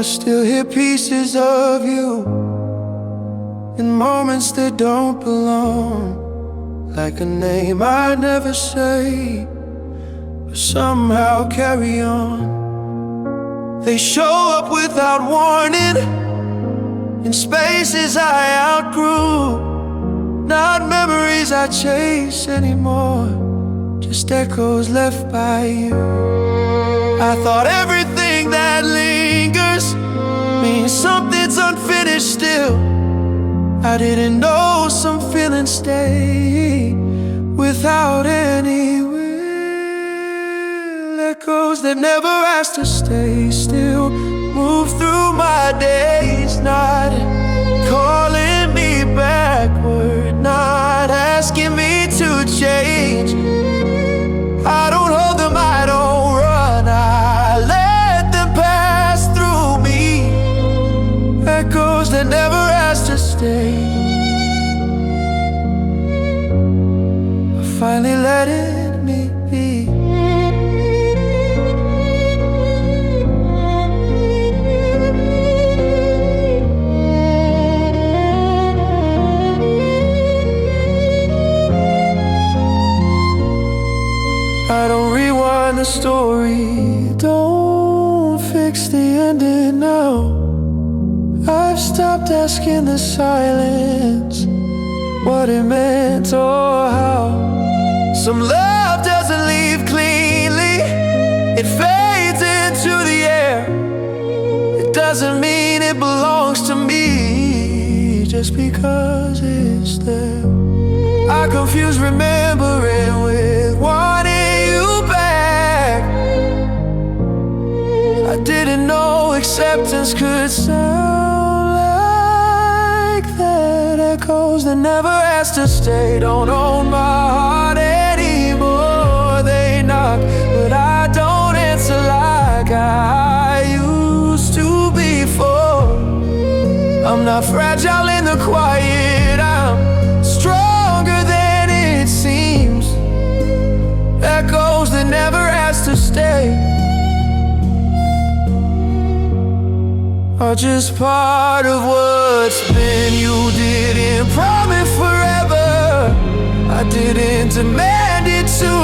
I still hear pieces of you in moments that don't belong, like a name I'd never say, but somehow carry on. They show up without warning in spaces I outgrew, not memories I chase anymore, just echoes left by you. I thought everything that lingers means something's unfinished still. I didn't know some feelings stay without any will. Echoes that never asked to stay still move through my days, not calling me backward, not asking me to change. I don't hold them, I don't run, I let them pass through me. Echoes that never asked to stay. I finally let me be. I don't rewind the story, don't fix the ending now. I've stopped asking the silence what it meant or how. Some love doesn't leave cleanly, it fades into the air. It doesn't mean it belongs to me just because it's there. I confuse remembering with wanting you back. I didn't know acceptance could sound like that. Echoes that never asked to stay don't own my heart anymore. They knock, but I don't answer like I used to before. I'm not fragile in the quiet, I'm stronger than it seems. Echoes that never asked to stay are just part of what's been. You didn't promise forever, I didn't demand it to,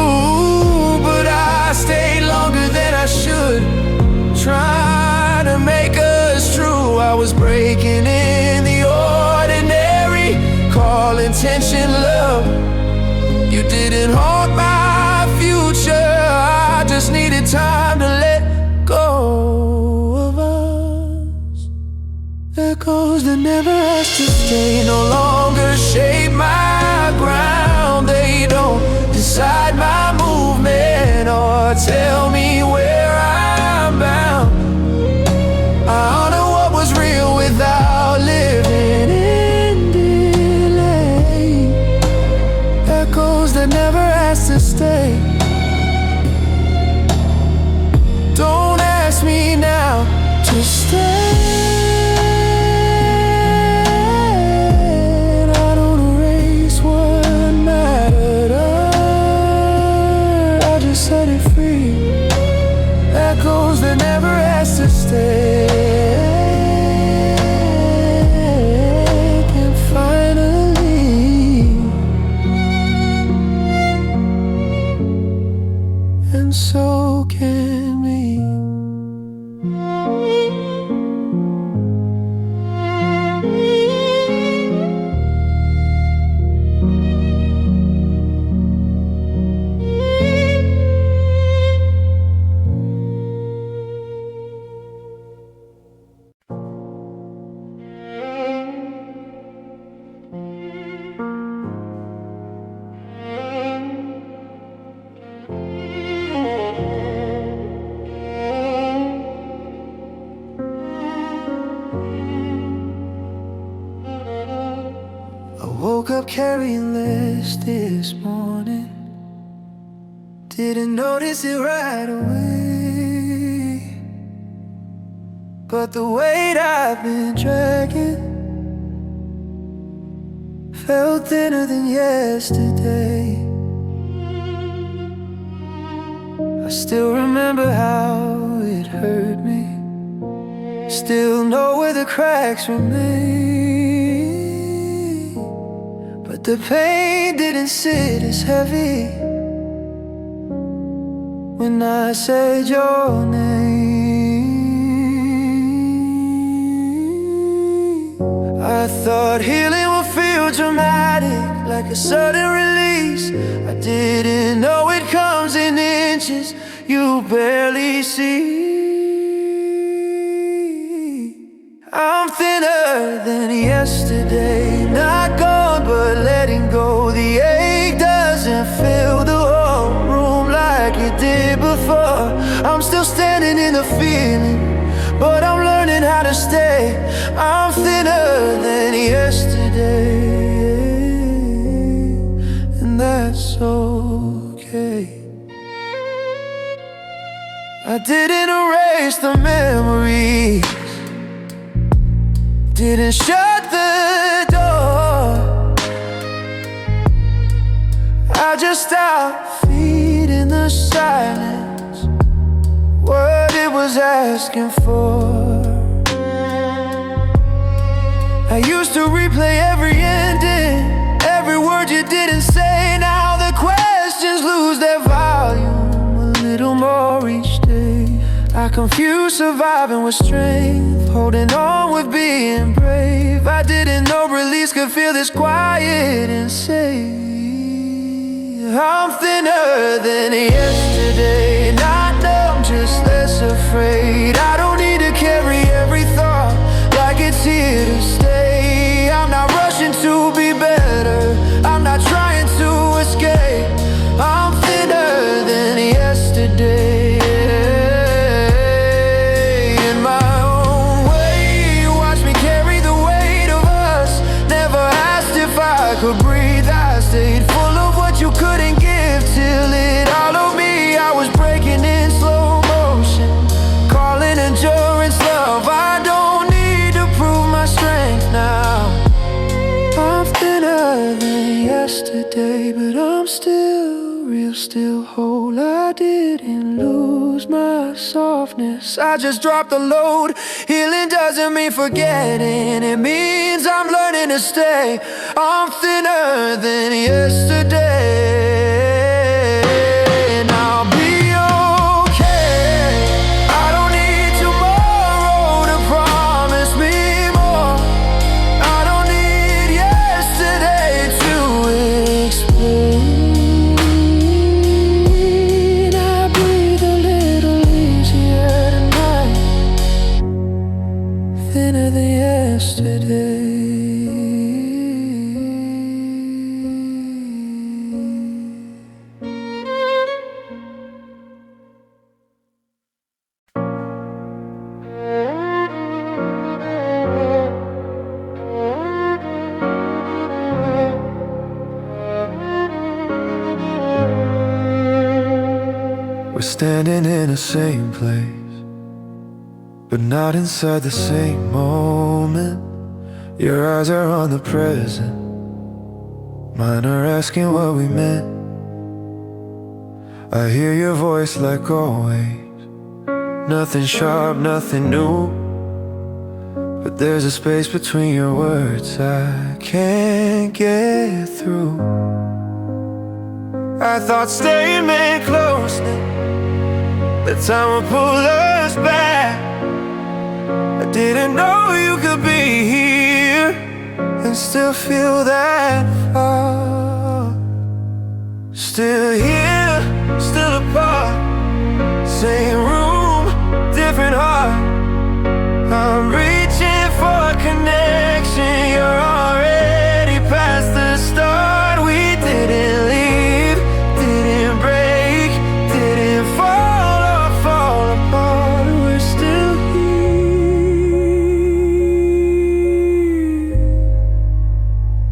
but I stayed longer than I should, trying to make us true. I was breaking in the ordinary, call intention love. You didn't haunt my future, I just needed time to let go of us. Echoes that never asked to stay no longer shape my ground. They don't decide my movement or tell me where I'm bound. I honor what was real without living in delay. Echoes that never asked to stay. Don't ask me now to stay. I don't erase what mattered, I just set it free. Echoes that never asked to stay can finally, and so can we. Woke up carrying this morning, didn't notice it right away, but the weight I've been dragging felt thinner than yesterday. I still remember how it hurt me, Still know where the cracks remain, but the pain didn't sit as heavy when I said your name. I thought healing would feel dramatic, like a sudden release. I didn't know it comes in inches you barely see. I'm thinner than yesterday, not gone but letting go. The ache doesn't fill the whole room like it did before. I'm still standing in the feeling, but I'm learning how to stay. I'm thinner than yesterday, and that's okay. I didn't erase the memories, didn't shut the door. I just stopped feeding the silence what it was asking for. I used to replay every ending, every word you didn't say. Now the questions lose their volume a little more each day. I confuse surviving with strength, holding on with being brave. I didn't know release could feel this quiet and safe. I'm thinner than yesterday, not numb, just less afraid. I don't need to carry every thought like it's here to stay. I'm not rushing to be better, I'm not trying to escape. I'm thinner than yesterday. Could breathe, I stayed full of what you couldn't give till it all of me. I was breaking in slow motion, calling endurance love. I don't need to prove my strength now. I'm thinner than yesterday, but I'm still real, still whole. I didn't lose my softness, I just dropped the load. Healing doesn't mean forgetting, it means I'm learning to stay. I'm thinner than yesterday, and I'll be okay. I don't need tomorrow to promise me more. I don't need yesterday to explain. I breathe a little easier tonight, thinner than yesterday. We're standing in the same place, but not inside the same moment. Your eyes are on the present, mine are asking what we meant. I hear your voice like always, nothing sharp, nothing new, but there's a space between your words I can't get through. I thought staying meant closeness, that time would pull us back. I didn't know you could be here and still feel that far. Still here, still apart, same room, different heart. I'm reaching for a connection, you're already past the start. We didn't leave, didn't break, didn't fall or fall apart. We're still here,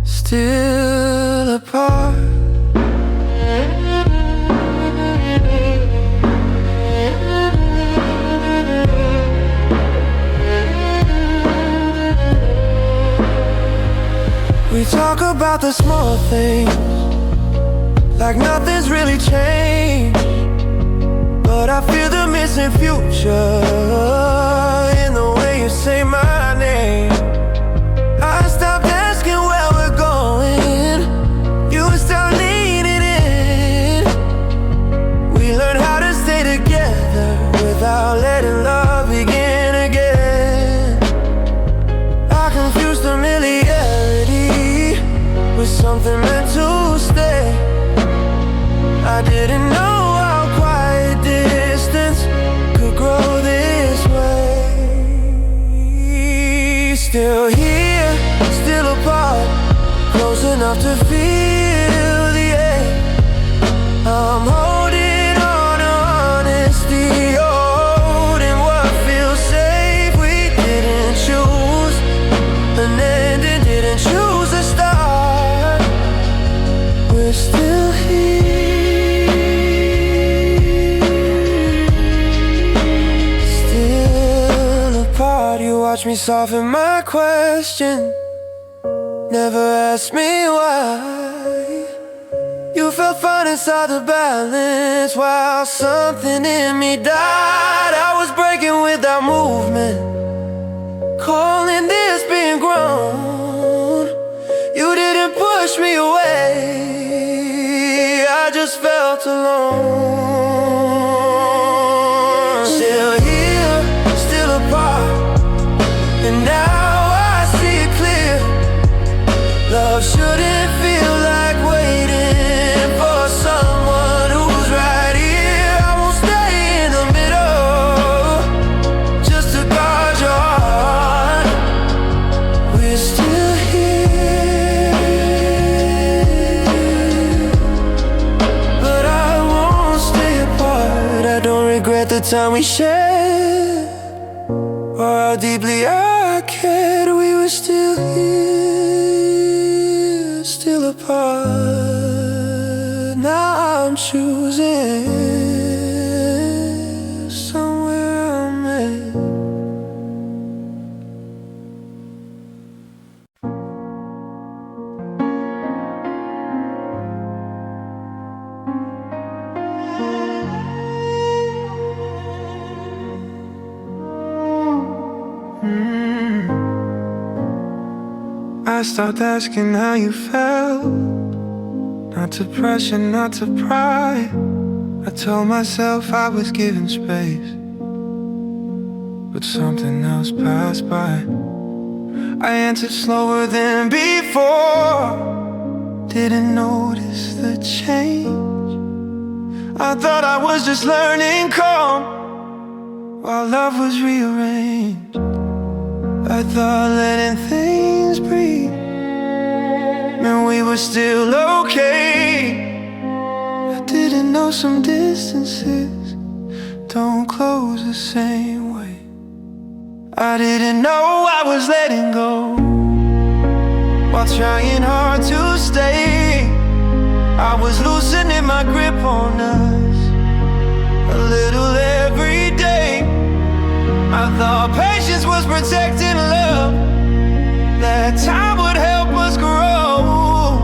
still apart. We talk about the small things, like nothing's really changed, but I feel the missing future in the way you Didn't know how quiet distance could grow this way. Still here, still apart, close enough to feel the air. I'm holding on to honesty, holding what feels safe. We didn't choose an ending, didn't choose a start. We're still here, still apart. You watch me soften my question, never asked me why. You felt fine inside the balance while something in me died. I was breaking without movement, calling this being grown. You didn't push me away, I just felt alone. Still here, still apart, and now I see it clear. Love shouldn't feel like waiting for someone who's right here. I won't stay in the middle just to guard your heart. We're still here, but I won't stay apart. I don't regret the time we shared or how deeply I cared. We were still here, still apart. Now I'm choosing somewhere I'm at. I stopped asking how you felt, not to pressure, not to pry. I told myself I was giving space, but something else passed by. I answered slower than before, didn't notice the change. I thought I was just learning calm while love was rearranged. I thought letting things breathe meant we were still okay. I didn't know some distances don't close the same way. I didn't know I was letting go while trying hard to stay. I was loosening my grip on us a little every day. I thought patience was protecting love, that time would help us grow.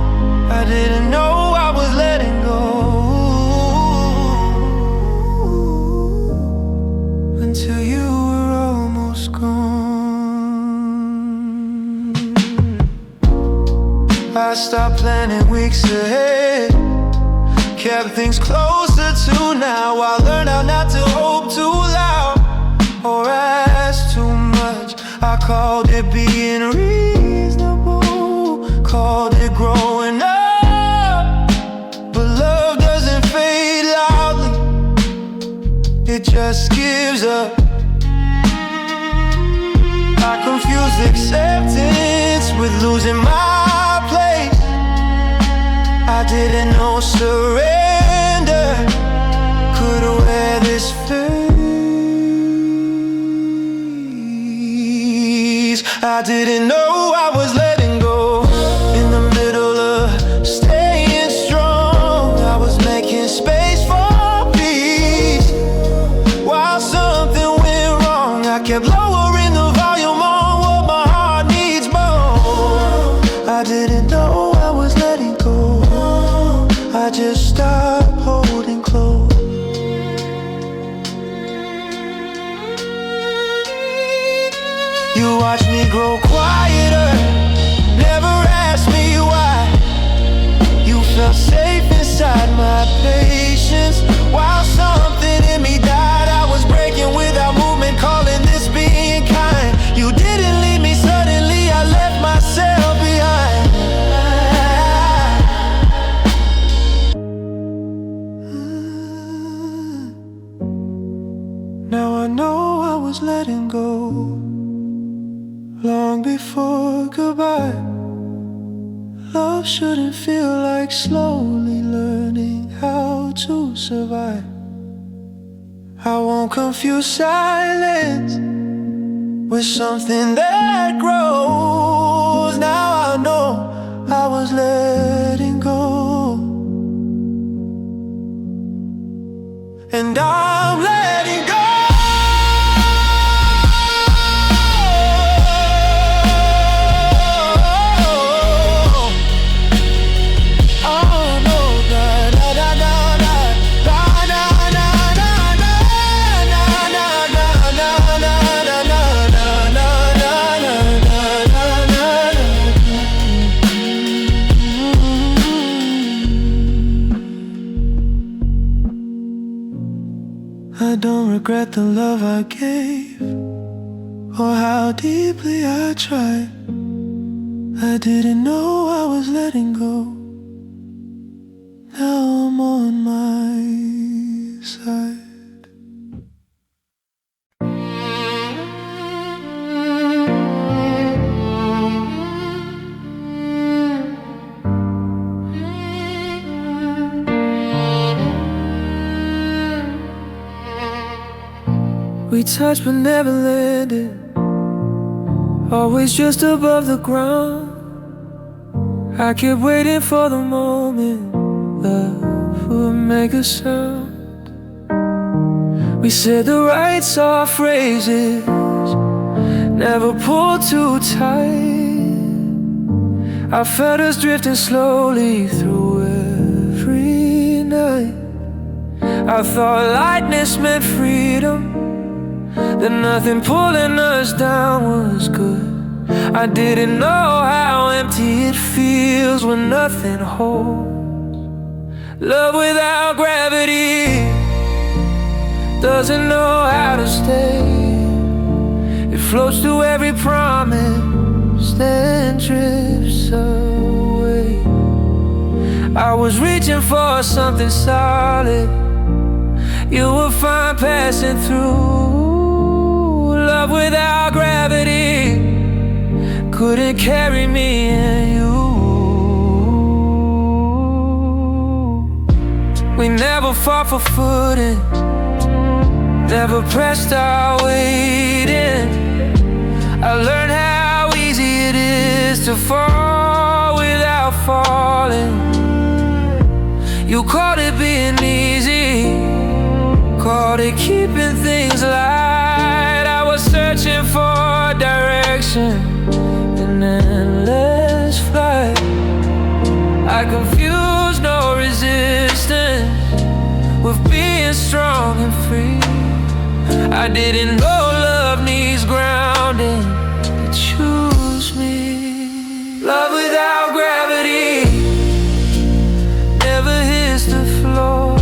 I didn't know I was letting go until you were almost gone. I stopped planning weeks ahead, kept things closer to now. I learned how not to hope too loud or ask too much. I called it being reasonable, called it growing up. But love doesn't fade loudly, it just gives up. I confused acceptance with losing my place. I didn't know surrender could wear this face. I didn't know I was letting go in the middle of staying strong. I was making space for peace while something went wrong. I kept lowering the volume on what my heart needs more. I didn't know I was letting go, I just stopped holding close. You watch me grow quieter, never asked me why. You felt safe inside my patience while something in me died. I was breaking without movement, calling this being kind. You didn't leave me suddenly, I left myself behind. long before goodbye. Love shouldn't feel like slowly learning how to survive. I won't confuse silence with something that grows. Now I know I was letting go, and I'm letting go. I don't regret the love I gave or how deeply I tried. I didn't know I was letting go. Now I'm on my side. We touched but never landed, always just above the ground. I kept waiting for the moment love would make a sound. We said the right soft phrases, never pulled too tight. I felt us drifting slowly through every night. I thought lightness meant freedom, that nothing pulling us down was good. I didn't know how empty it feels when nothing holds. Love without gravity doesn't know how to stay. It floats through every promise, then drifts away. I was reaching for something solid you will find passing through. Love without gravity couldn't carry me and you. We never fought for footing, never pressed our weight in. I learned how easy it is to fall without falling. You called it being easy, called it keeping things light. I was searching for direction, an endless flight. I confused no resistance with being strong and free. I didn't know love needs grounding to choose me. Love without gravity never hits the floor.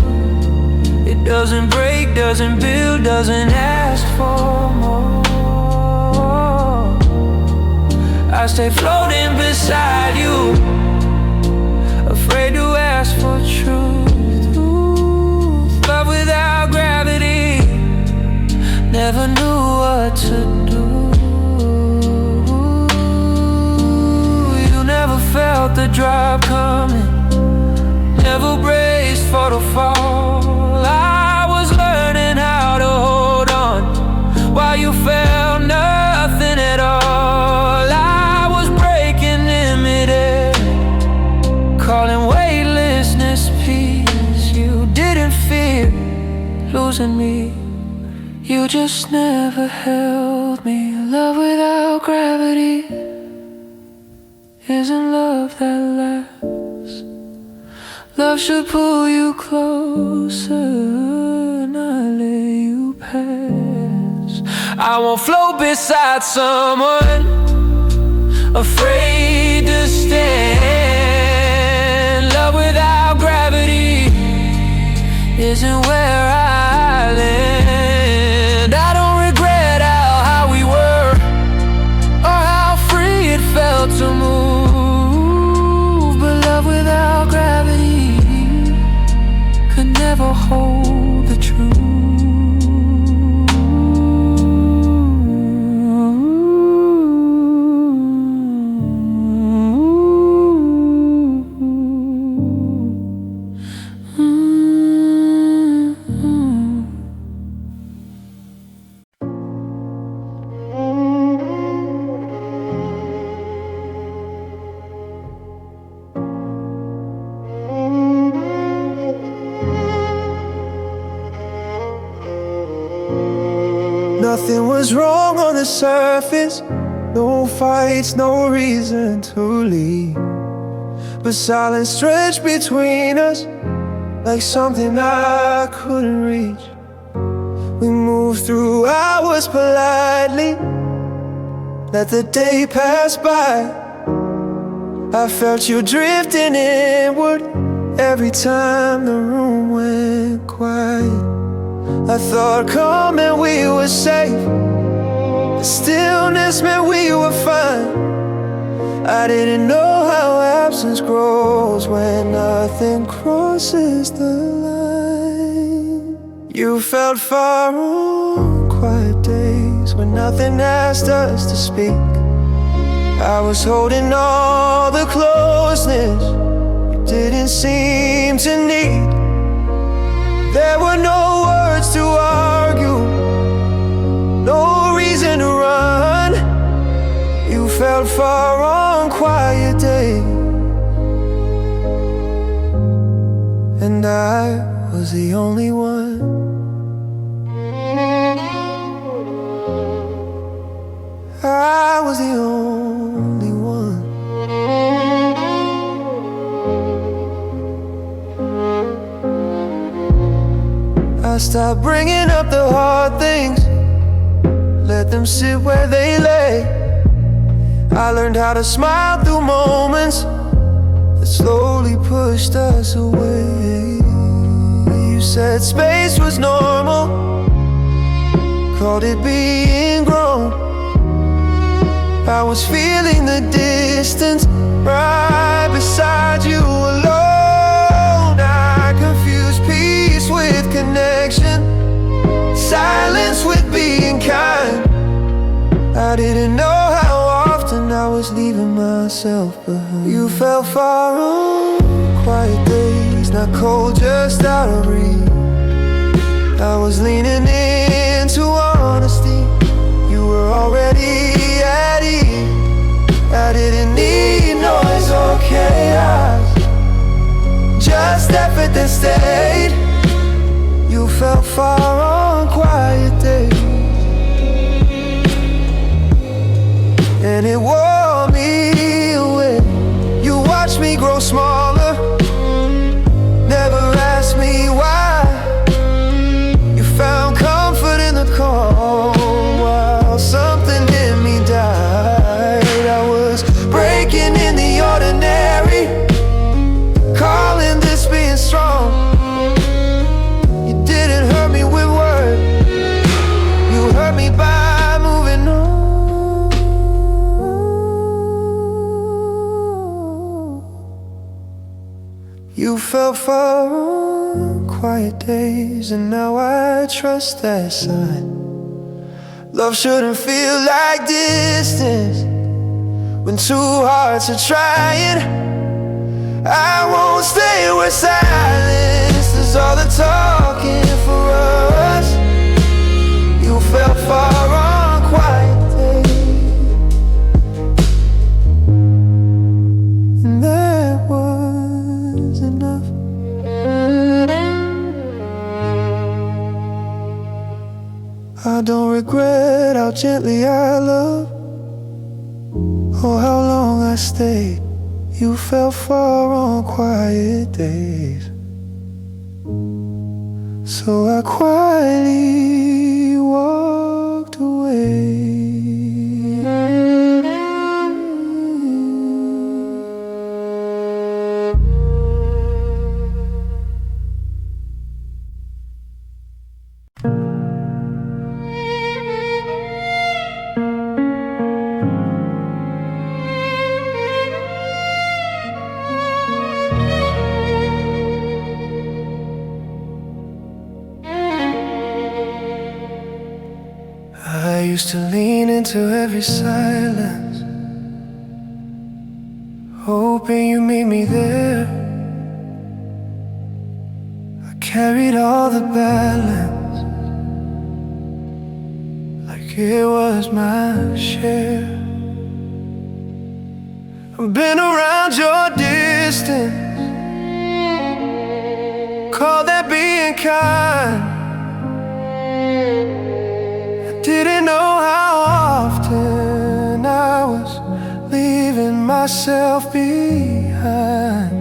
It doesn't break, doesn't build, doesn't ask for more. I stay floating beside you, afraid to ask for truth. Love without gravity never knew what to do. You never felt the drop coming, never braced for the fall. I was learning how to hold on while you felt nothing at all. I was breaking in midair, calling weightlessness peace. You didn't fear losing me, you just never held me. Love without gravity isn't love that lasts. Love should pull you closer, not let you pass. I won't float beside someone afraid to stand. Love without gravity isn't where I land. I don't regret how we were or how free it felt to move, but love without gravity could never hold the truth. was wrong on the surface. No fights, no reason to leave, but silence stretched between us like something I couldn't reach. We moved through hours politely, let the day pass by. I felt you drifting inward every time the room went quiet. I thought calm and we were safe, the stillness meant we were fine. I didn't know how absence grows when nothing crosses the line. You felt far on quiet days when nothing asked us to speak. I was holding all the closeness you didn't seem to need. There were no words to argue, no reason to run. You felt far on quiet days, and I was the only one. I was the only one. I stopped bringing up the hard things, let them sit where they lay. I learned how to smile through moments that slowly pushed us away. You said space was normal, called it being grown. I was feeling the distance right beside you alone. I confused peace with connection, silence with being kind. I didn't know how often I was leaving myself behind. You fell far on quiet days, not cold, just out of reach. I was leaning into honesty, you were already at ease. I didn't need noise or chaos, just effort that stayed. You fell far on quiet days, and it wore me away. You watched me grow smaller, never asked me why. You found comfort in the calm while something in me died. I was breaking in the ordinary, calling this being strong. You didn't hurt me with words, you hurt me by moving on. You fell far on quiet days, and now I trust that sign. Love shouldn't feel like distance when two hearts are trying. I won't stay where silence does all the talking for us. You fell far on quiet days, and that was enough. I don't regret how gently I loved or how long I stayed. You fell far on quiet days, so I quietly walked away. I used to lean into every silence, hoping you meet me there. I carried all the balance like it was my share. I've been around your distance, call that being kind. Didn't know myself behind.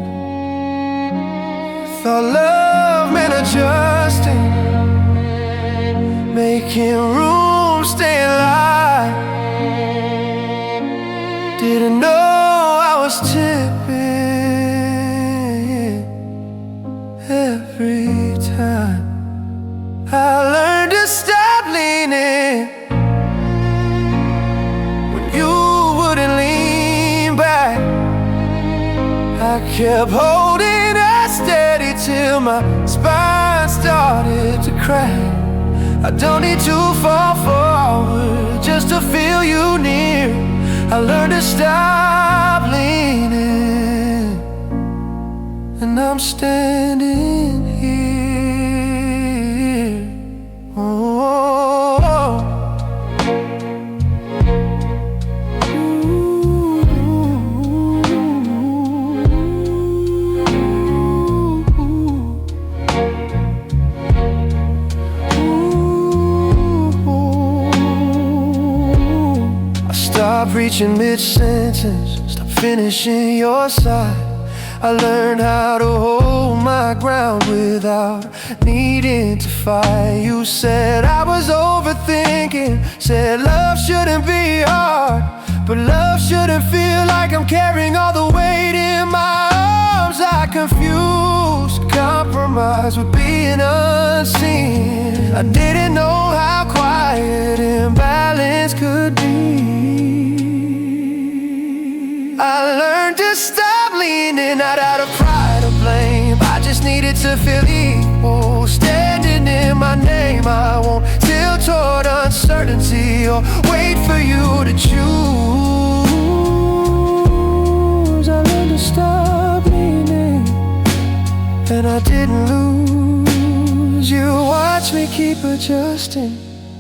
Thought love meant adjusting, making room, staying alive. Didn't know I was tipping every time. I learned to stop leaning when you wouldn't lean back. I kept holding us steady till my spine started to crack. I don't need to fall forward just to feel you near. I learned to stop leaning, and I'm standing here. Oh, stop reaching mid-sentence, stop finishing your side. I learned how to hold my ground without needing to fight. You said I was overthinking, said love shouldn't be hard, but love shouldn't feel like I'm carrying all the weight in my arms. I confused compromise with being unseen. I didn't know how quiet imbalance could be. I learned to stop leaning, not out of pride or blame. I just needed to feel equal, standing in my name. I won't tilt toward uncertainty or wait for you to choose. I learned to stop leaning, and I didn't lose. You watched me keep adjusting,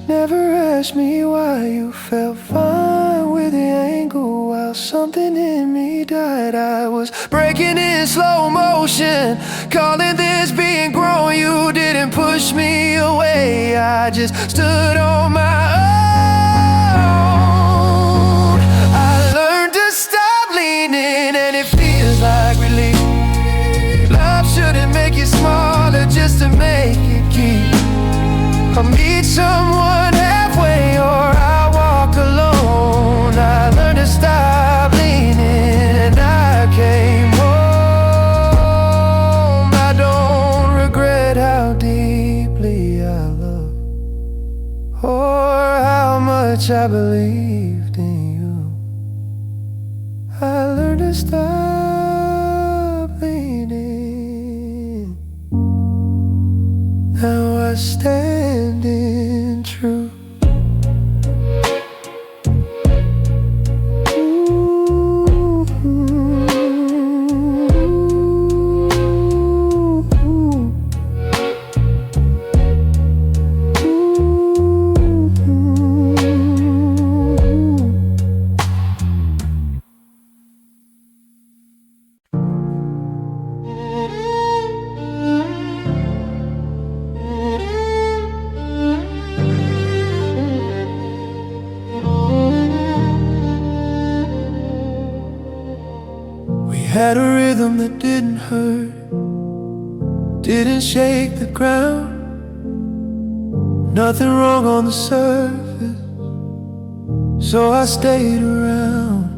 never asked me why. You felt fine with the angle while something in me died. I was breaking in slow motion, calling this being grown. You didn't push me away, I just stood on my own. I learned to stop leaning, and it feels like relief. Love shouldn't make you smaller just to make it keep. I meet someone halfway or I walk alone. I learned to stop leaning, and I came home. I don't regret how deeply I love or how much I believed in you. I learned to stop leaning. Now I stand in truth. Had a rhythm that didn't hurt, didn't shake the ground. Nothing wrong on the surface, so I stayed around.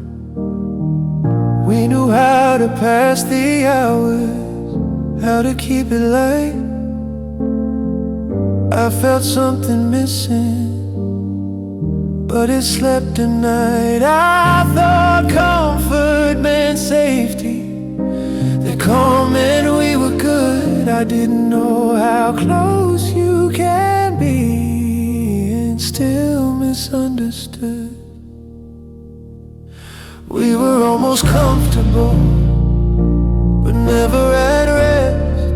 We knew how to pass the hours, how to keep it light. I felt something missing, but it slept at night. I thought comfort meant safety, that calm meant we were good. I didn't know how close you can be and still misunderstood. We were almost comfortable, but never at rest.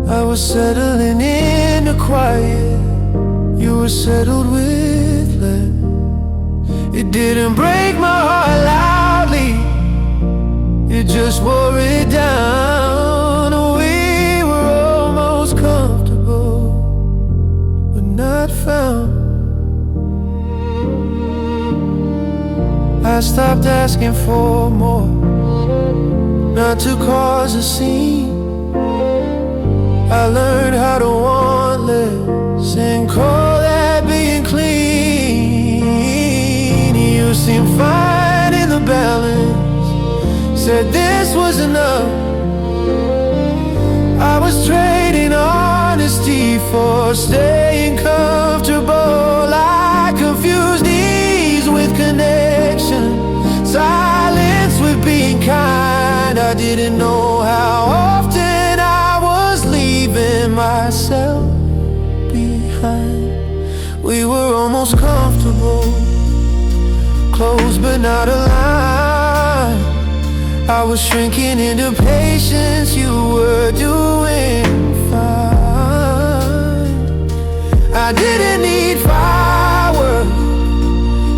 I was settling into quiet, you were settled with less. It didn't break my heart loudly, it just wore it down. We were almost comfortable, but not found. I stopped asking for more, not to cause a scene. I learned how to want less and call that being clean. You seem fine in the balance, said this was enough. I was trading honesty for staying comfortable. I confused ease with connection, silence with being kind. I didn't know how often I was leaving myself behind. We were almost comfortable, close but not aligned. I was shrinking into patience, you were doing fine. I didn't need fireworks,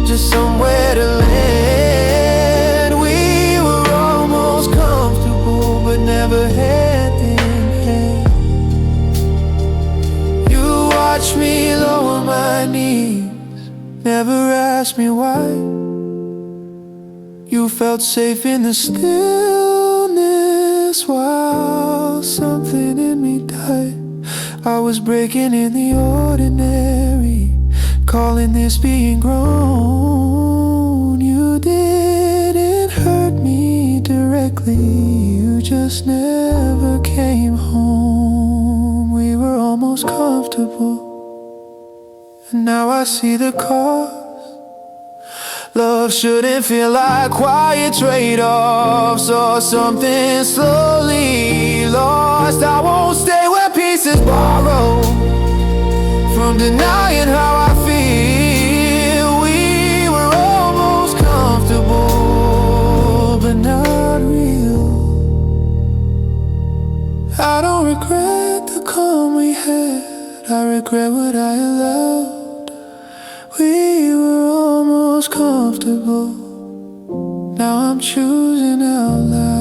just somewhere to land. We were almost comfortable, but never hand in hand. You watched me lower my knees, never asked me why. You felt safe in the stillness while something in me died. I was breaking in the ordinary, calling this being grown. You didn't hurt me directly, you just never came home. We were almost comfortable, and now I see the cost. Love shouldn't feel like quiet trade-offs or something slowly lost. I won't stay where peace is borrowed from denying how I feel. We were almost comfortable, but not real. I don't regret the calm we had, I regret what I allowed. We were almost comfortable, now I'm choosing out loud.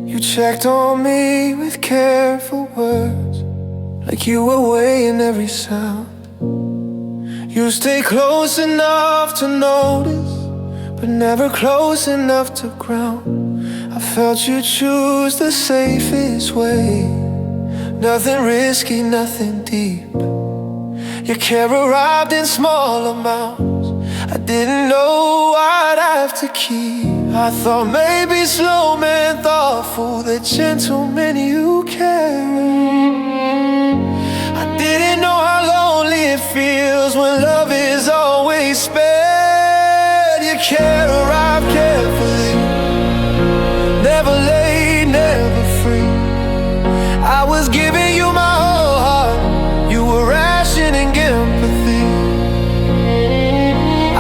You checked on me with careful words, like you were weighing every sound. You stay close enough to notice, but never close enough to ground. I felt you choose the safest way, nothing risky, nothing deep. Your care arrived in small amounts, I didn't know I'd have to keep. I thought maybe slow man thoughtful, the gentleman you carry. Didn't know how lonely it feels when love is always spared. Your care arrived carefully, never late, never free. I was giving you my whole heart, you were rationing empathy.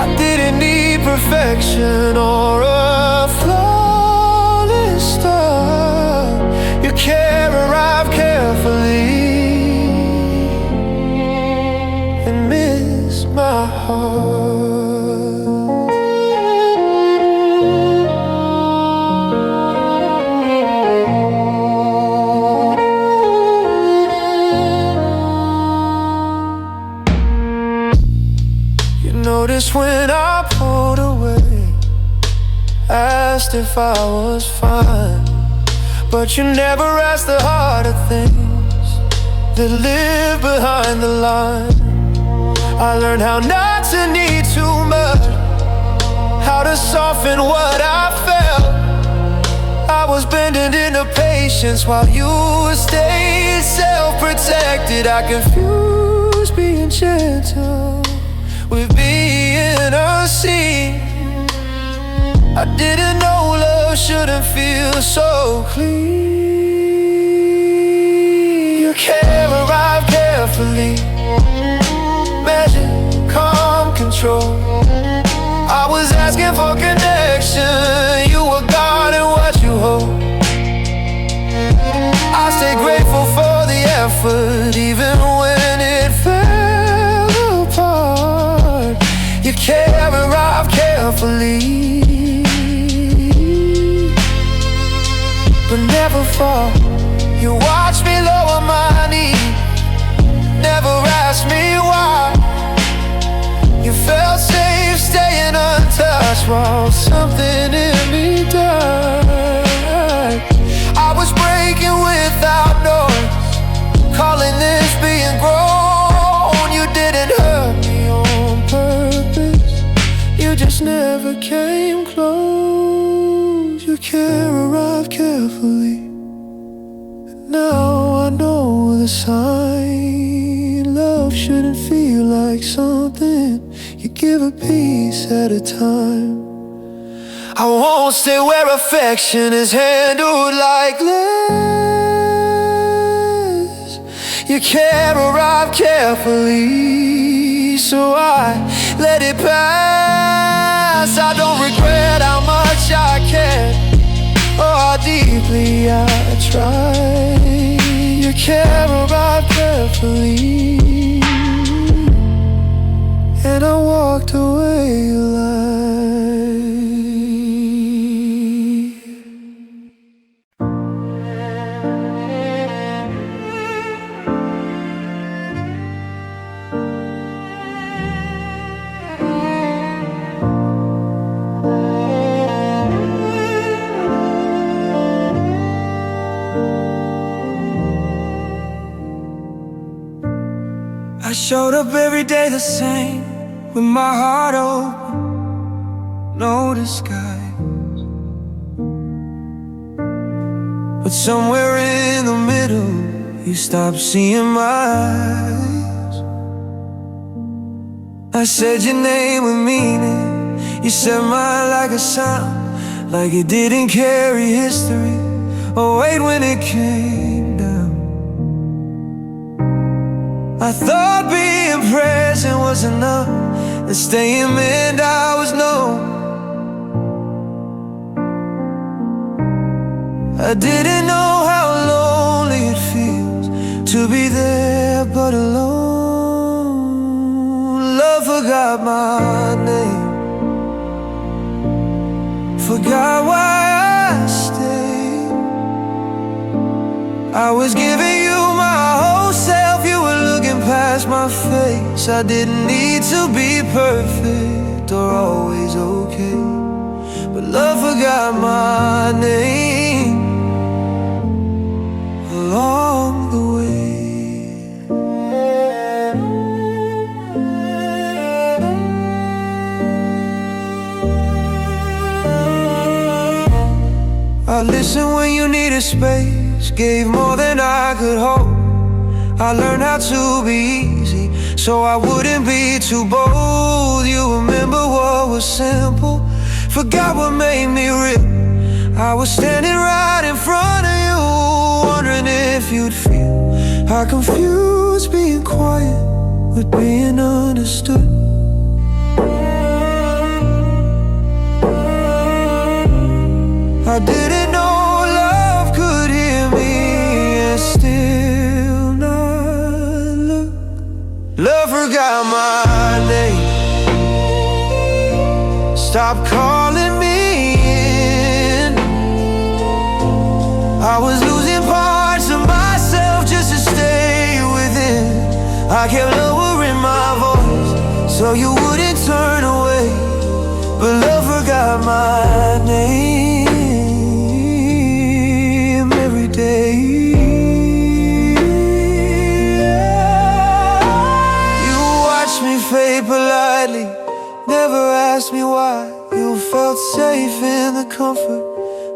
I didn't need perfection or a flawless start. Your care arrived carefully, my heart. You noticed when I pulled away, asked if I was fine, but you never asked the harder things that live behind the line. I learned how not to need too much, how to soften what I felt. I was bending into patience while you stayed self-protected. I confused being gentle with being unseen. I didn't know love shouldn't feel so clean. Your care arrived carefully, measured, calm, control. I was asking for connection, you were guarding what you hold. I stay grateful for the effort, even when it fell apart. fall. You watched me lower my knees, never asked me why. You felt safe staying untouched while something in me died. I was breaking without noise, calling this being grown. You didn't hurt me on purpose, you just never came close. Your care arrived carefully, and now I know the sign. Love shouldn't feel like something you give a piece at a time. I won't stay where affection is handled like this. Your care arrived carefully, so I let it pass. I don't regret how much I cared, or how deeply I tried. Your care arrived carefully, and I walked away alive. I showed up every day the same, with my heart open, no disguise. But somewhere in the middle, you stopped seeing my eyes. I said your name with meaning, you said mine like a sound, like it didn't carry history or weight when it came down. I thought being present was enough, and staying meant I was known. I didn't know how lonely it feels to be there but alone. Love forgot my name, forgot why I stayed. I was giving you my whole self, you were looking past my face. I didn't need to be perfect or always okay, but love forgot my name along the way. I listened when you needed space, gave more than I could hold. I learned how to be easy, so I wouldn't be too bold. You remember what was simple, forgot what made me real. I was standing right in front of you, wondering if you'd feel how confused being quiet with being understood. I didn't know love could hear me and still not look. Love forgot my name, stop calling me in. I was losing parts of myself just to stay within. I kept lowering my voice so you wouldn't turn away, but love forgot my name every day. You watched me fade politely, never asked me why. You felt safe in the comfort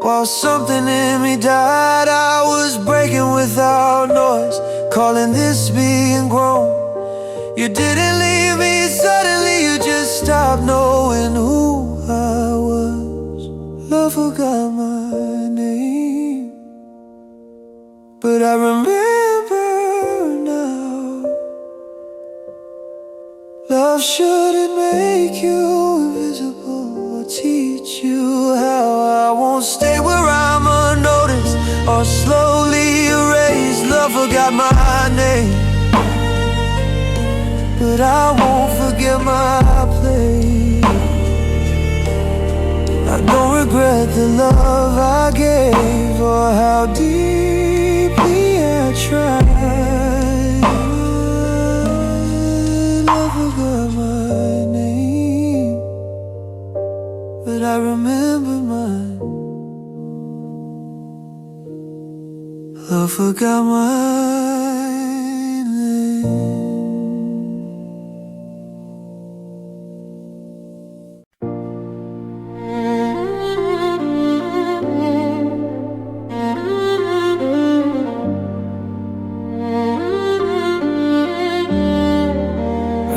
while something in me died. I was breaking without noise, calling this being grown. You didn't leave me suddenly, you just stopped knowing who I was. Love forgot my name, but I remember now. Love shouldn't make you invisible or teach you how. I won't stay where I'm unnoticed or slowly erased. Love forgot my name, but I won't forget my place. I don't regret the love I gave or how deep forgot my name.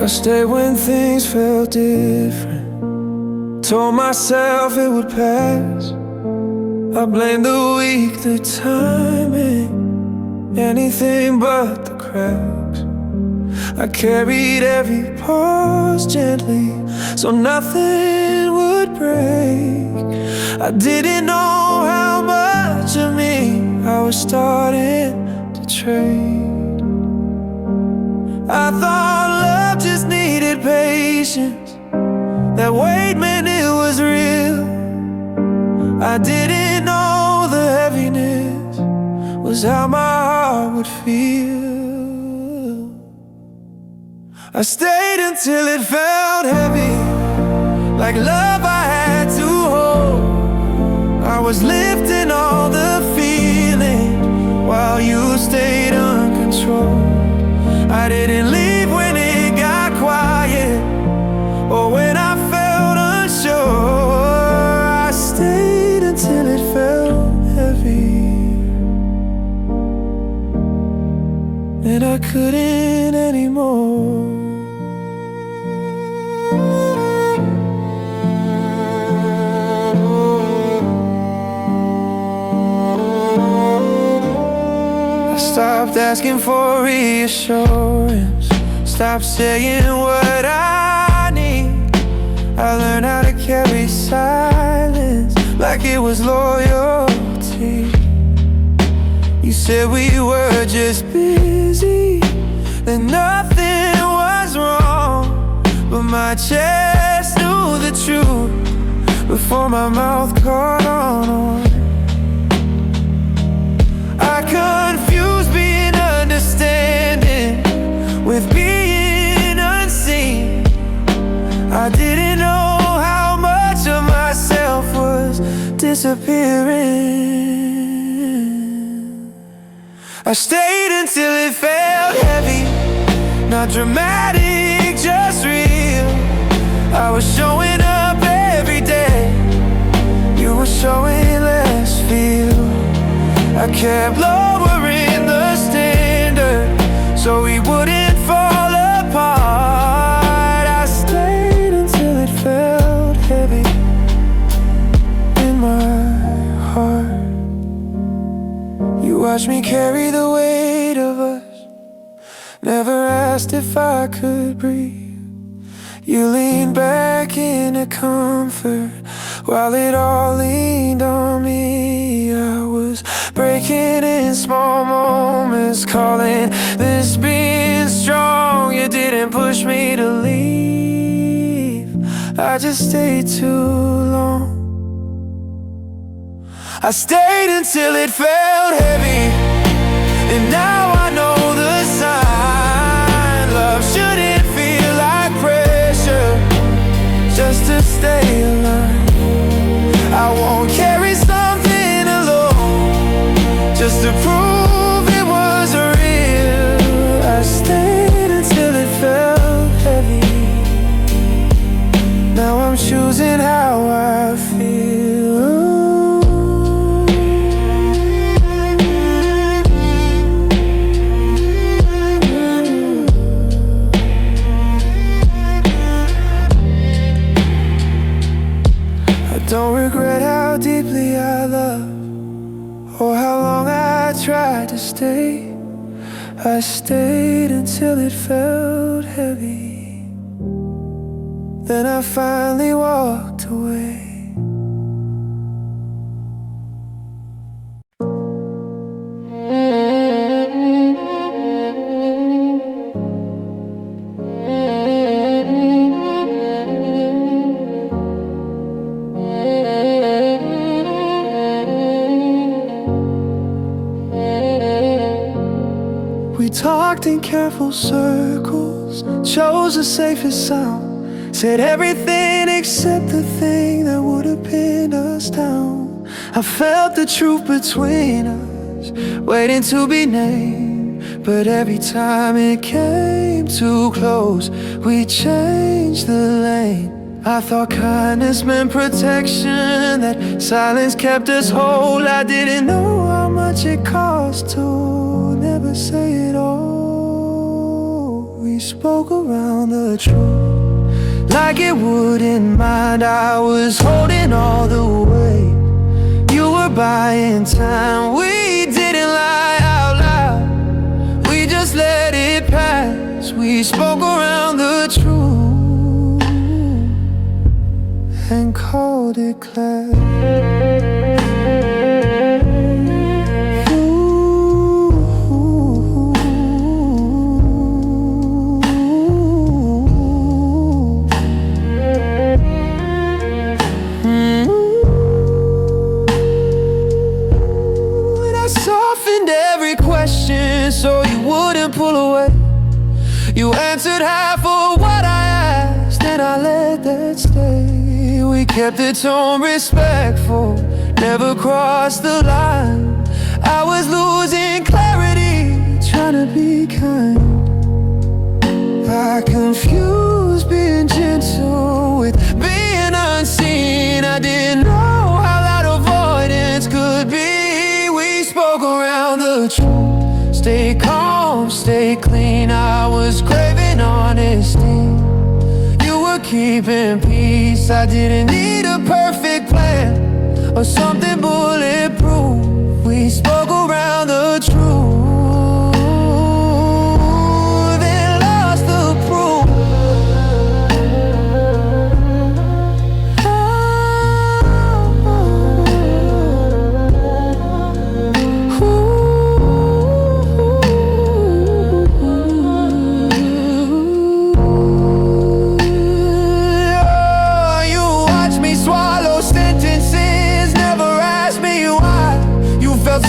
I stayed when things felt different. Told myself it would pass. I blamed the week, the timing, anything but the cracks. I carried every pause gently so nothing would break. I didn't know how much of me I was starting to trade. I thought love just needed patience, that wait meant it was real. I didn't know the heaviness was how my heart would feel. I stayed until it felt heavy, like love I had to hold. I was lifting all the feeling while you stayed uncontrolled. I didn't leave when it got quiet or when I felt unsure. I stayed until it felt heavy, and I couldn't anymore. I stopped asking for reassurance, stopped saying what I need. I learned how to carry silence like it was loyalty. You said we were just busy, that nothing was wrong, but my chest knew the truth before my mouth caught on. I confused being understanding with being unseen. I didn't know how much of myself was disappearing. I stayed until it felt heavy, not dramatic, just real. I was showing up every day, you were showing less feel. I kept lowering the standard so we wouldn't fall apart. I stayed until it felt heavy in my heart. You watched me carry the weight of us, never asked if I could breathe. You leaned back into comfort while it all leaned on me. I was breaking in small moments, calling this being strong. You didn't push me to leave, I just stayed too long. I stayed until it felt heavy, and now I know the sign. Love shouldn't feel like pressure, just to stay alive. I won't carry something alone just to prove it was real. I stayed until it felt heavy. Now I'm choosing how I feel. Don't regret how deeply I love or how long I tried to stay. I stayed until it felt heavy, then I finally walked away. We talked in careful circles, chose the safest sound, said everything except the thing that would have pinned us down. I felt the truth between us, names, waiting to be named. But every time it came too close, we changed the lane. I thought kindness meant protection, that silence kept us whole. I didn't know how much it cost to never say it all. We spoke around the truth, like it wouldn't mind. I was holding all the weight, you were buying time. We didn't lie out loud, we just let it pass. We spoke around the truth and called it class. So you wouldn't pull away. You answered half of what I asked, and I let that stay. We kept the tone respectful, never crossed the line. I was losing clarity, trying to be kind. I confused being gentle with being unseen. I didn't know how that avoidance could be. We spoke around the truth, stay calm, stay clean. I was craving honesty, you were keeping peace. I didn't need a perfect plan or something bulletproof. We spoke around the truth, then lost the proof.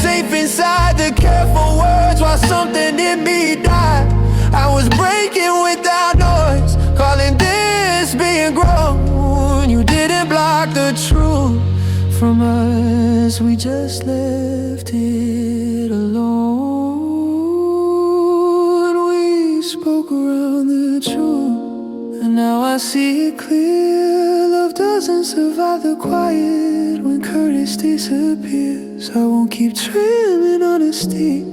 Safe inside the careful words while something in me died. I was breaking without noise, calling this being grown. You didn't block the truth from us, we just left it alone. We spoke around the truth, and now I see it clear. Love doesn't survive the quiet when courage disappears. I won't keep trimming honesty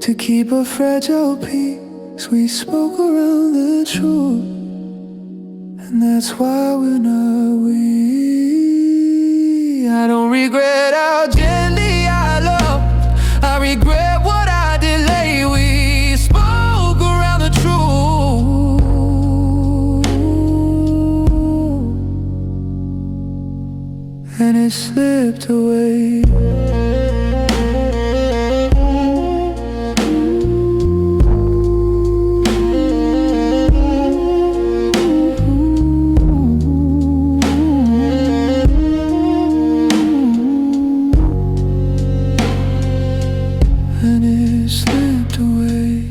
to keep a fragile peace. We spoke around the truth, and that's why we're not we. I don't regret how gently I loved, I regret what I delayed. We spoke around the truth, and it slipped away. And it slipped away.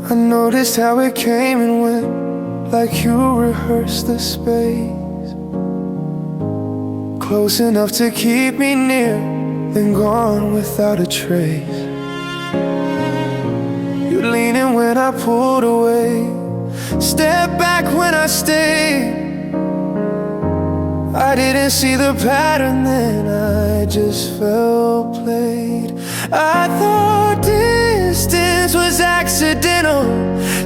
I noticed how it came and went, like you rehearsed the space, close enough to keep me near, then gone without a trace. You leaned in when I pulled away, step back when I stayed. I didn't see the pattern then, I just felt played. I thought distance was accidental,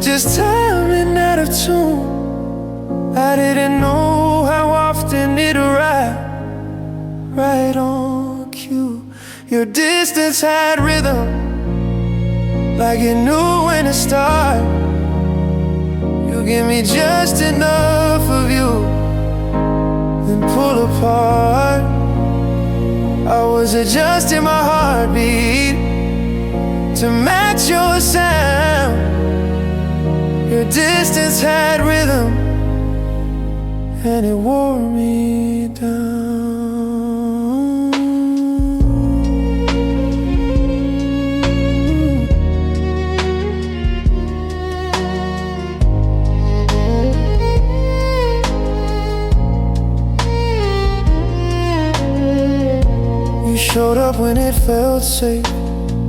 just timing out of tune. I didn't know how often it'd arrive right on cue. Your distance had rhythm, like it knew when to start. You give me just enough of you, then pull apart. I was adjusting my heartbeat to match your sound. Your distance had rhythm, and it wore me down. up when it felt safe,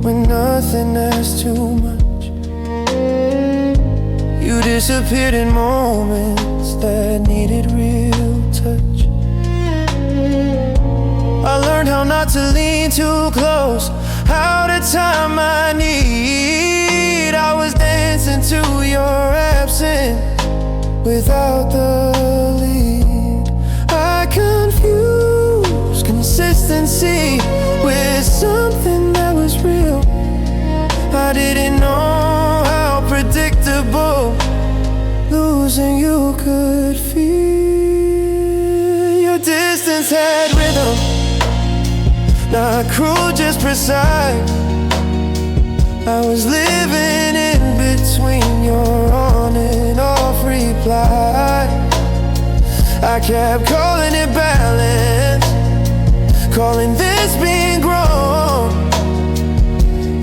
when nothing asked too much. You disappeared in moments that needed real touch. I learned how not to lean too close, how to time my need. I was dancing to your absence without the lead. I confused consistency with something that was real. I didn't know how predictable losing you could feel. Your distance had rhythm, not cruel, just precise. I was living in between your on and off reply. I kept calling it balance, calling this being grown.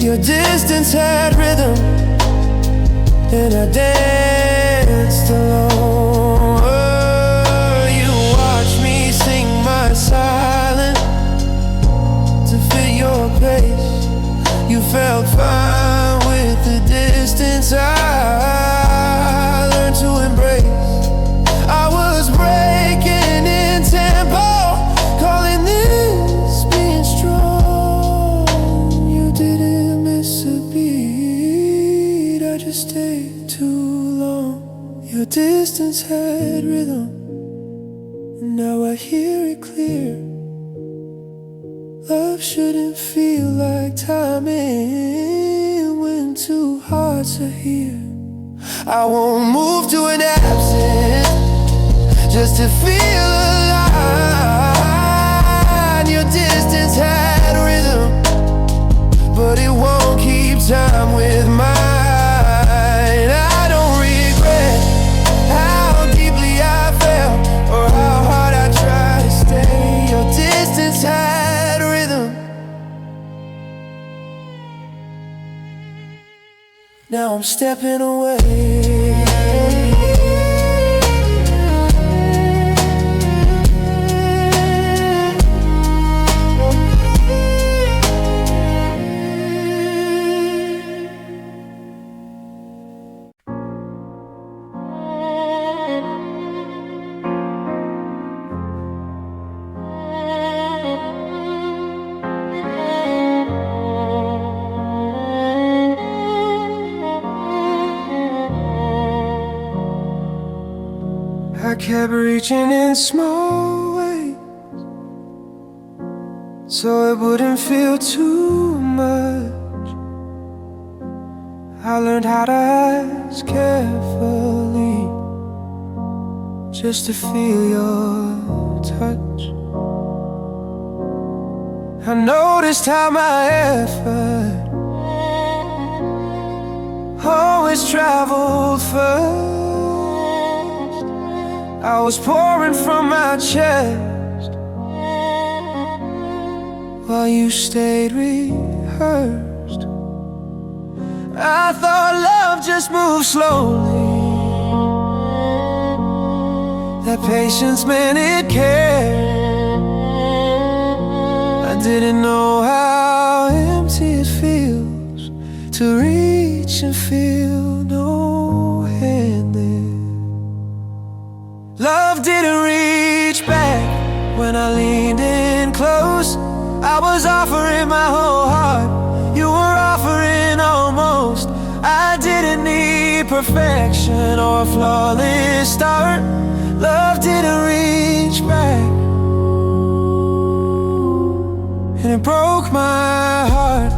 Your distance had rhythm, and I danced alone. Oh, you watched me sing my silence to fit your pace. You felt fine with the distance I learned to embrace. I was breaking in tempo, calling this being strong. You didn't miss a beat, I just stayed too long. Your distance had rhythm, and now I hear it clear. Love shouldn't feel like timing when two hearts are here. I won't move to an absence just to feel alive. Your distance had rhythm, but it won't keep time with mine. I don't regret how deeply I felt or how hard I tried to stay. Your distance had rhythm. Now I'm stepping away. I kept reaching in small ways so it wouldn't feel too much. I learned how to ask carefully just to feel your touch. I noticed how my effort always traveled first. I was pouring from my chest while you stayed rehearsed. I thought love just moved slowly, that patience meant it cared. I didn't know how empty it feels to reach and feel no hand there. Love didn't reach back when I leaned in close. I was offering my whole heart, you were offering almost. I didn't need perfection or a flawless start. Love didn't reach back, and it broke my heart.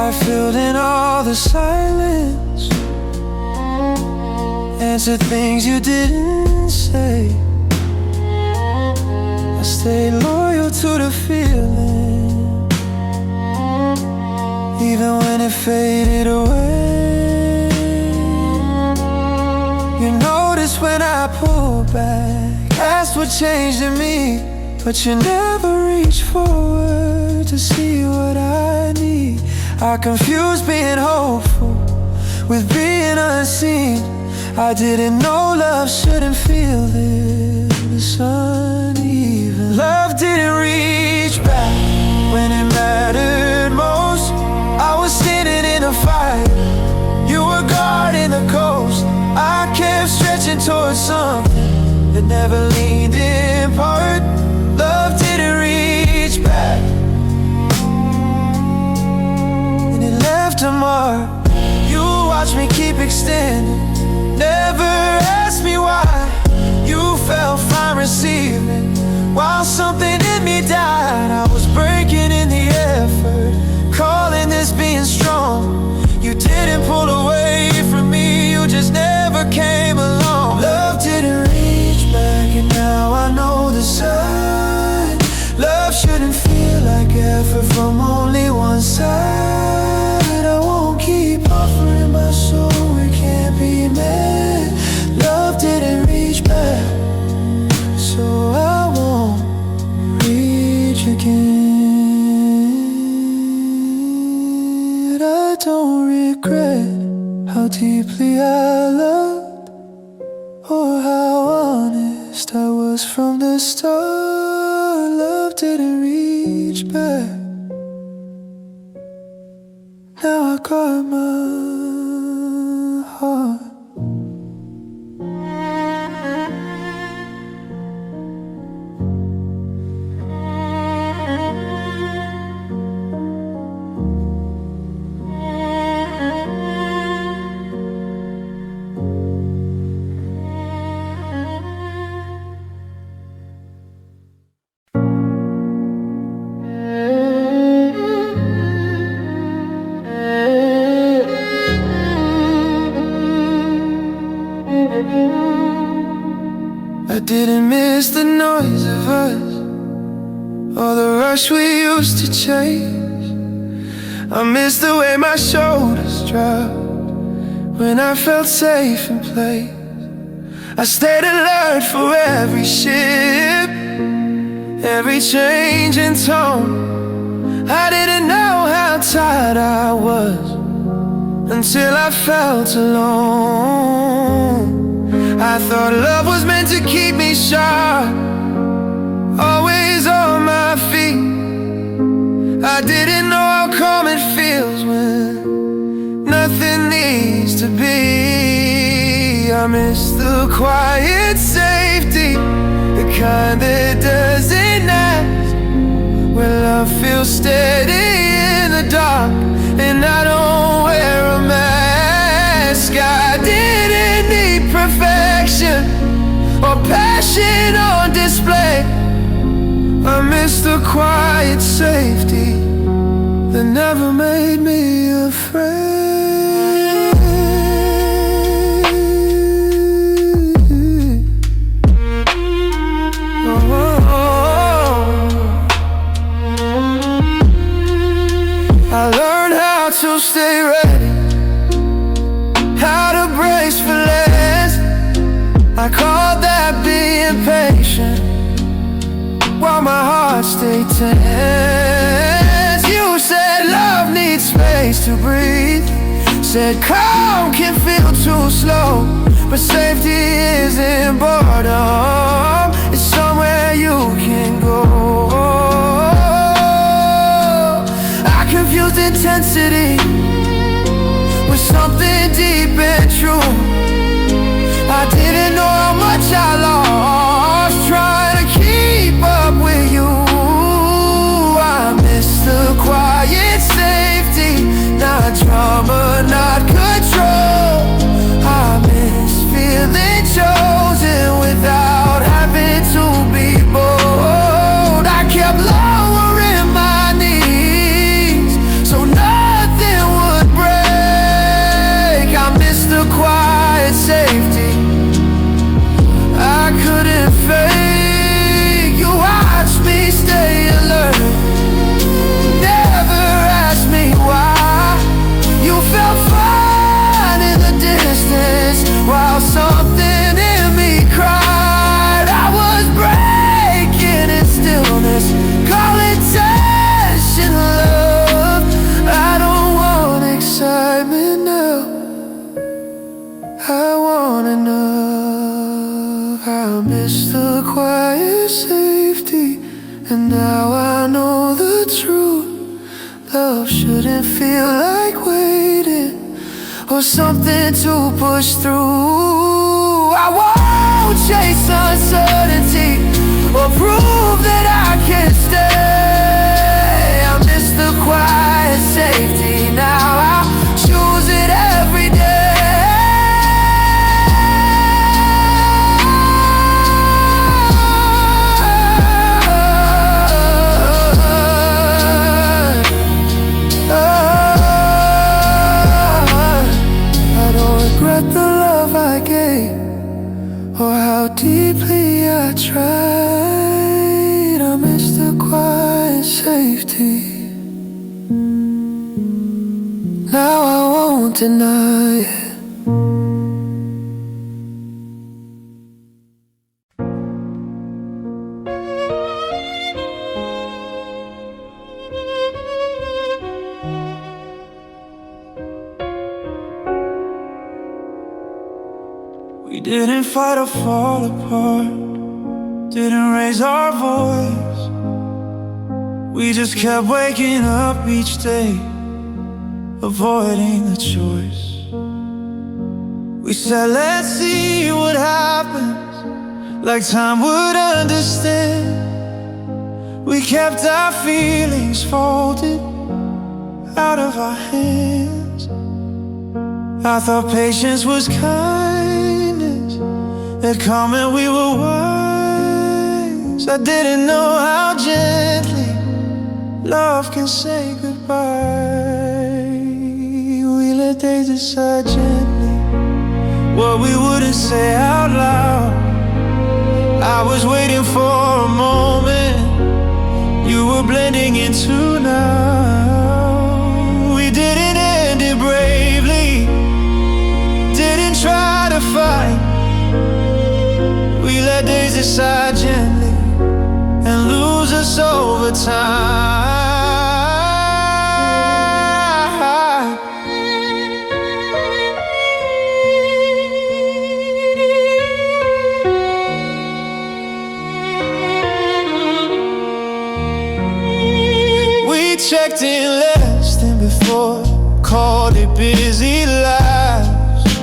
I filled in all the silence, answered things you didn't say. I stayed loyal to the feeling, even when it faded away. You noticed when I pulled back, asked what changed in me, but you never reached forward to see what I need. I confused being hopeful with being unseen, I didn't know love shouldn't feel this uneven. Love didn't reach back when it mattered most. I was standing in a fight, you were guarding the coast. I kept stretching towards something that never leaned in part. Love didn't reach back, and it left a mark. You watched me keep extending, never asked me why. You felt fine receiving, while something in me died. I was breaking in the effort, calling this being strong. You didn't pull away from me, you just never came along. Love didn't reach back, and now I know the sign. Love shouldn't feel like effort from only one side. I won't keep offering my soul, it can't be met. Love didn't reach back, so I won't reach again. I don't regret how deeply I loved, or how honest I was from the start. Love didn't reach back, now I got my heart. I didn't miss the noise of us, or the rush we used to chase. I missed the way my shoulders dropped when I felt safe in place. I stayed alert for every shift, every change in tone. I didn't know how tired I was until I felt alone. I thought love was meant to keep me sharp, always on my feet. I didn't know how calm it feels when nothing needs to be. I miss the quiet safety, the kind that doesn't ask, where love feels steady in the dark and I don't wear a mask. I didn't need perfection or passion on display. I miss the quiet safety that never made me afraid. I learned how to stay ready, how to brace for less. I called that being patient, while my heart stayed tense. You said love needs space to breathe, said calm can feel too slow, but safety isn't boredom, it's somewhere you can go. I confused intensity with something deep and true. I didn't know how much I lost trying to keep up with you. I miss the quiet safety, not drama, not control. I miss feeling chosen without having to be bold. I kept lowering my knees so nothing would break. I miss the quiet safety I couldn't fake. You watched me stay alert, never asked me why. You felt fine for something to push through. I won't chase uncertainty or prove that I can stay. I miss the quiet safety. Now I choose it every day. Or how deeply I tried. I miss the quiet safety. Now I won't deny it. We didn't fight or fall apart, didn't raise our voice. We just kept waking up each day, avoiding the choice. We said, let's see what happens, like time would understand. We kept our feelings folded out of our hands. I thought patience was kindness, that come and we were wise. I didn't know how gently love can say goodbye. We let days decide gently what we wouldn't say out loud. I was waiting for a moment you were blending into now. We didn't end it bravely, didn't try to fight. We let days decide gently and lose us over time. We checked in less than before, called it busy lives.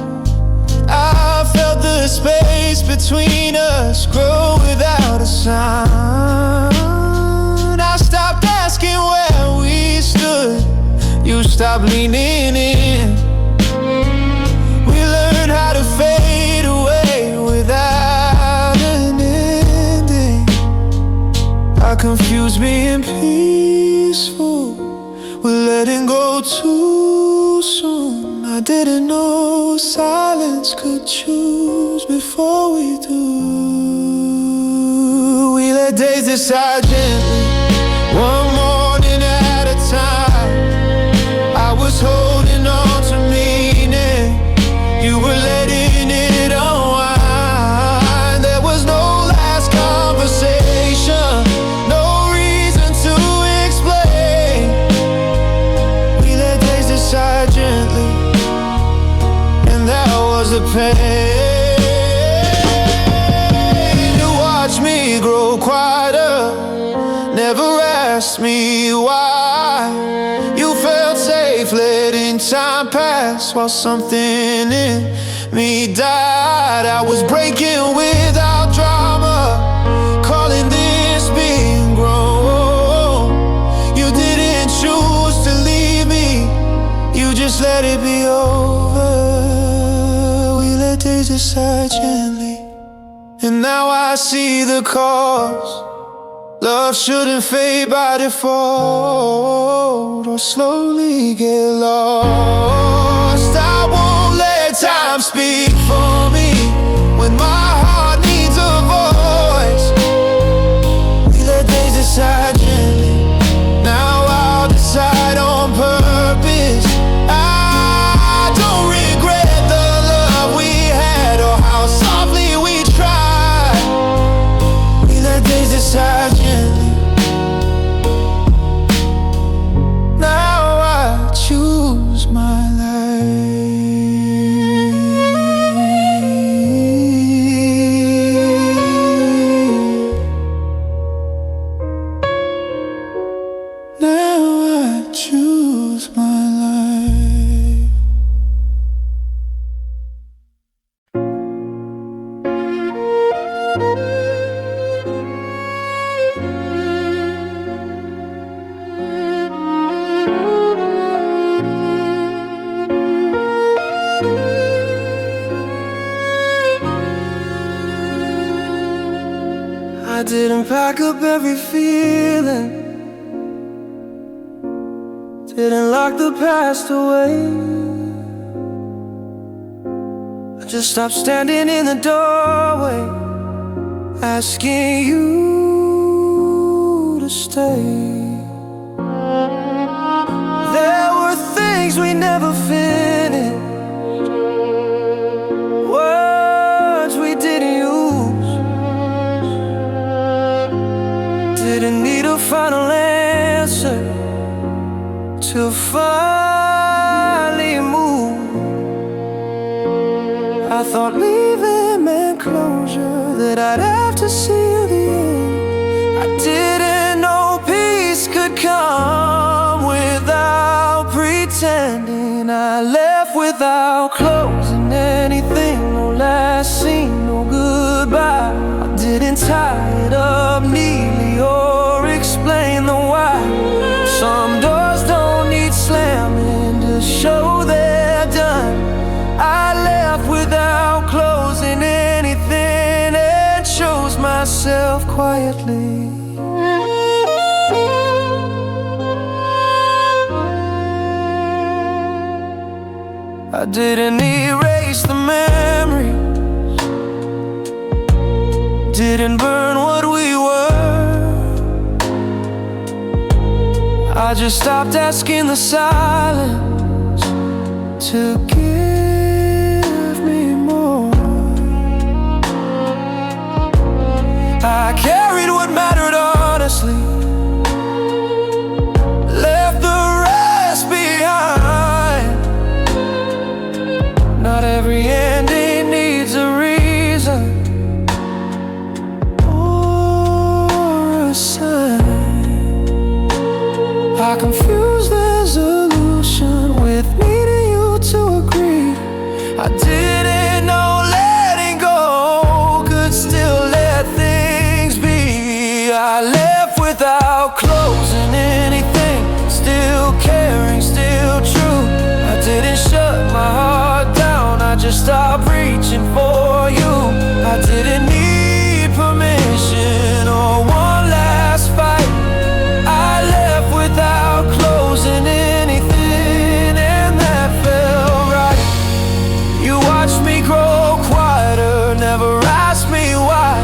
I felt the space between us grow without a sign. I stopped asking where we stood, you stopped leaning in. We learned how to fade away without an ending. I confused being peaceful with letting go too soon. I didn't know silence could choose before we do. We let days decide gently, one morning at a time. I was holding on to meaning, you were letting it unwind. There was no last conversation, no reason to explain. We let days decide gently, the pain. You watched me grow quieter, never asked me why. You felt safe letting time pass while something in me died. I was breaking without drama, calling this being grown. You didn't choose to leave me, you just let it be over. Days decide gently, and now I see the cause. Love shouldn't fade by default or slowly get lost. I won't let time speak for me when my heart needs a voice. We let days decide gently, now I'll decide on purpose. I don't regret softly we tried. We let days decide gently, now I choose Didn't pack up every feeling, didn't lock the past away. I just stopped standing in the doorway, asking you to stay. There were things we never finished, words we didn't use, didn't need a final answer to finally move. I thought leaving meant closure, that I'd have to seal the end. I didn't know peace could come without pretending. I left without closing anything, no last scene, no goodbye. I didn't tie it up neatly or explain the why. Some doors don't need slamming to show they're done. I left without closing anything and chose myself quietly. I didn't erase the memories, didn't burn what we were. I just stopped asking the silence to give me more. I carried what mattered honestly, left the rest behind. Not every ending needs a reason or a sign. I confused resolution with needing you to agree. I didn't know letting go could still let things be. I left without closing anything, still caring, still true. I didn't shut my heart down, I just stopped reaching for you. I didn't need permission or one last fight. I left without closing anything, and that felt right. You watched me grow quieter, never asked me why.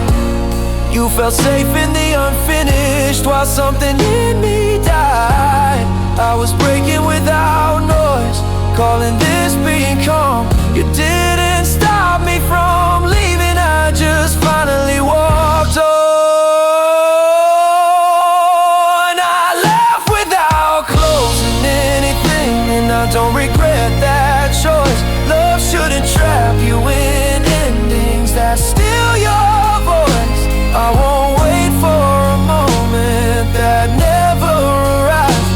You felt safe in the unfinished while something in me died. I was breaking without noise, calling this being calm. You didn't stop me from leaving, I just finally walked on. I left without closing anything, and I don't regret that choice. Love shouldn't trap you in endings, that's still your voice. I won't wait for a moment that never arrives.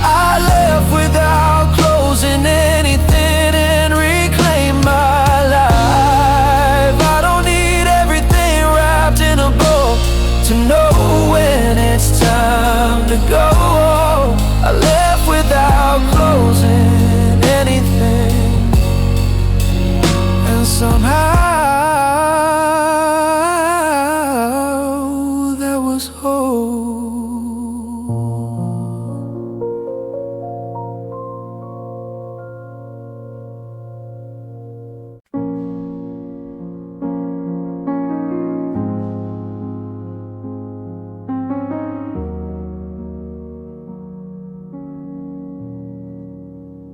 I left without closing anything and reclaim my life. I don't need everything wrapped in a bow to know when it's time to go. I left without closing anything, and somehow there was hope.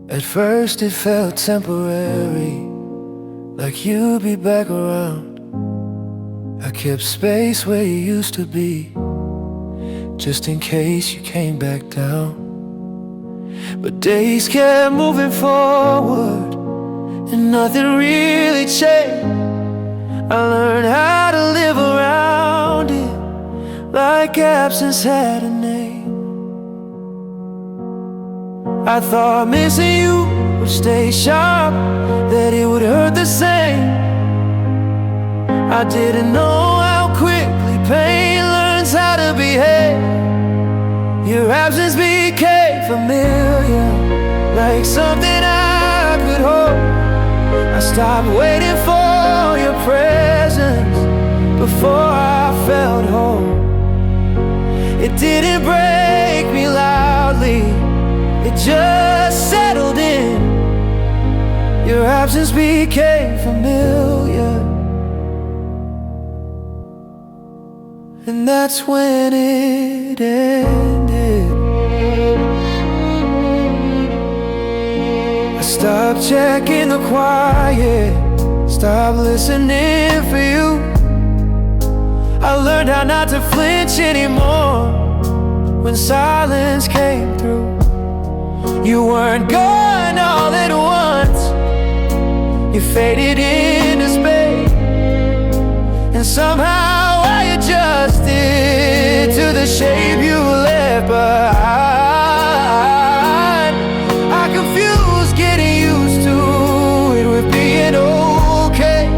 At first it felt temporary, like you'd be back around. I kept space where you used to be, just in case you came back down. But days kept moving forward, and nothing really changed. I learned how to live around it, like absence had a name. I thought missing you would stay sharp, that it would hurt the same. I didn't know how quickly pain learns how to behave. Your absence became familiar, like something I could hold. I stopped waiting for your presence before I felt home. It didn't break me loudly, it just settled in. Your absence became familiar, and that's when it ended. I stopped checking the quiet, stopped listening for you. I learned how not to flinch anymore when silence came through. You weren't gone all at once, you faded into space, and somehow I adjusted to the shape you left behind. I confused getting used to it with being okay.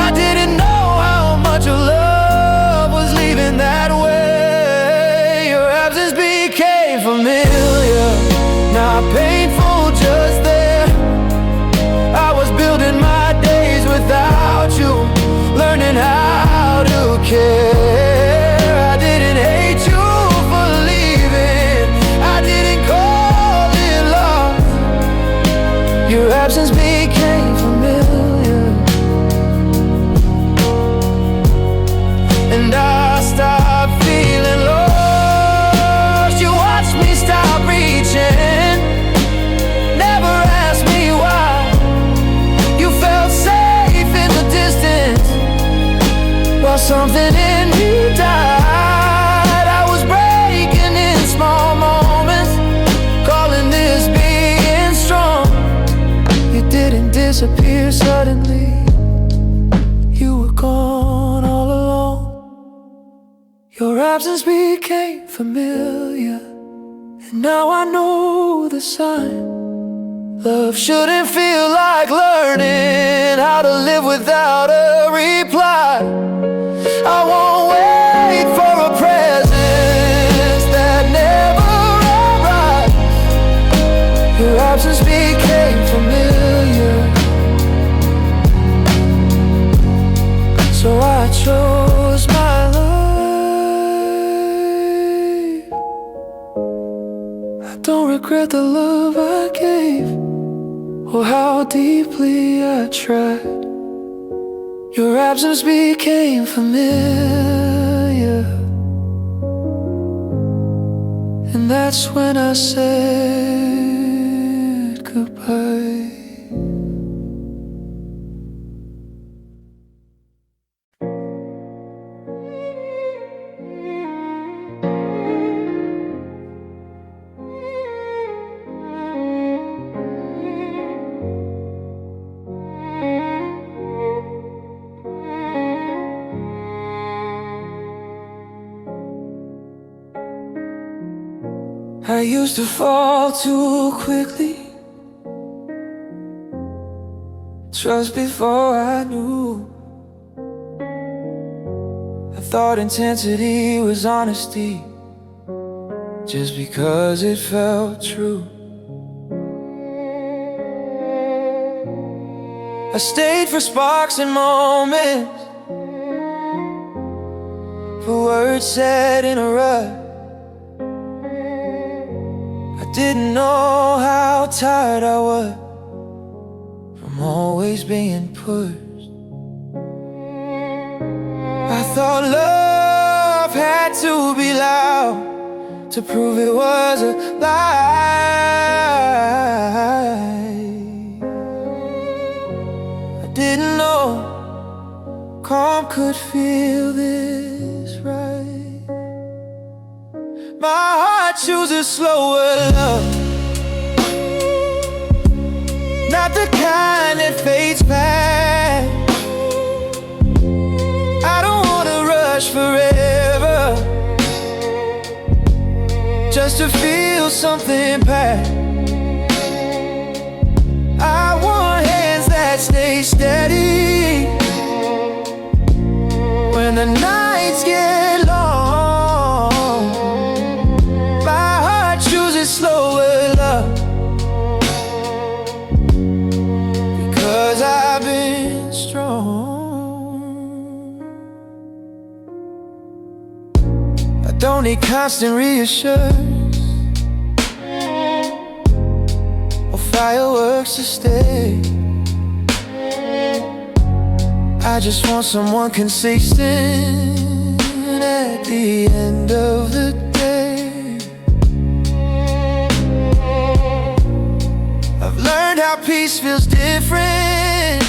I didn't know how much of love was leaving that way. Your absence became familiar, not painful, just there. I was building my days without you, learning how to care. I didn't hate you for leaving, I didn't call it lost. Your absence became familiar, and I stopped feeling lost. You watched me stop reaching, never asked me why. You felt safe in the distance, while something in me died. I was breaking in small moments, calling this being strong. You didn't disappear suddenly, you were gone all along. Your absence became familiar, and now I know the sign. Love shouldn't feel like learning how to live without a reply. I won't wait for a presence that never arrived. Your absence became familiar, so I chose my life. I don't regret the love I gave, or how deeply I tried. Your absence became familiar, and that's when I said goodbye. I used to fall too quickly, trust before I knew. I thought intensity was honesty, just because it felt true. I stayed for sparks and moments, for words said in a rush. I didn't know how tired I was from always being pushed. I thought love had to be loud to prove it was a lie. I didn't know calm could feel this right. My heart chooses slower love, not the kind that fades fast. I don't wanna rush forever, just to feel something pass. I want hands that stay steady when the nights get long. My heart chooses slower love, because I've been strong. need constant reassurance or fireworks to stay. I just want someone consistent at the end of the day. I've learned how peace feels different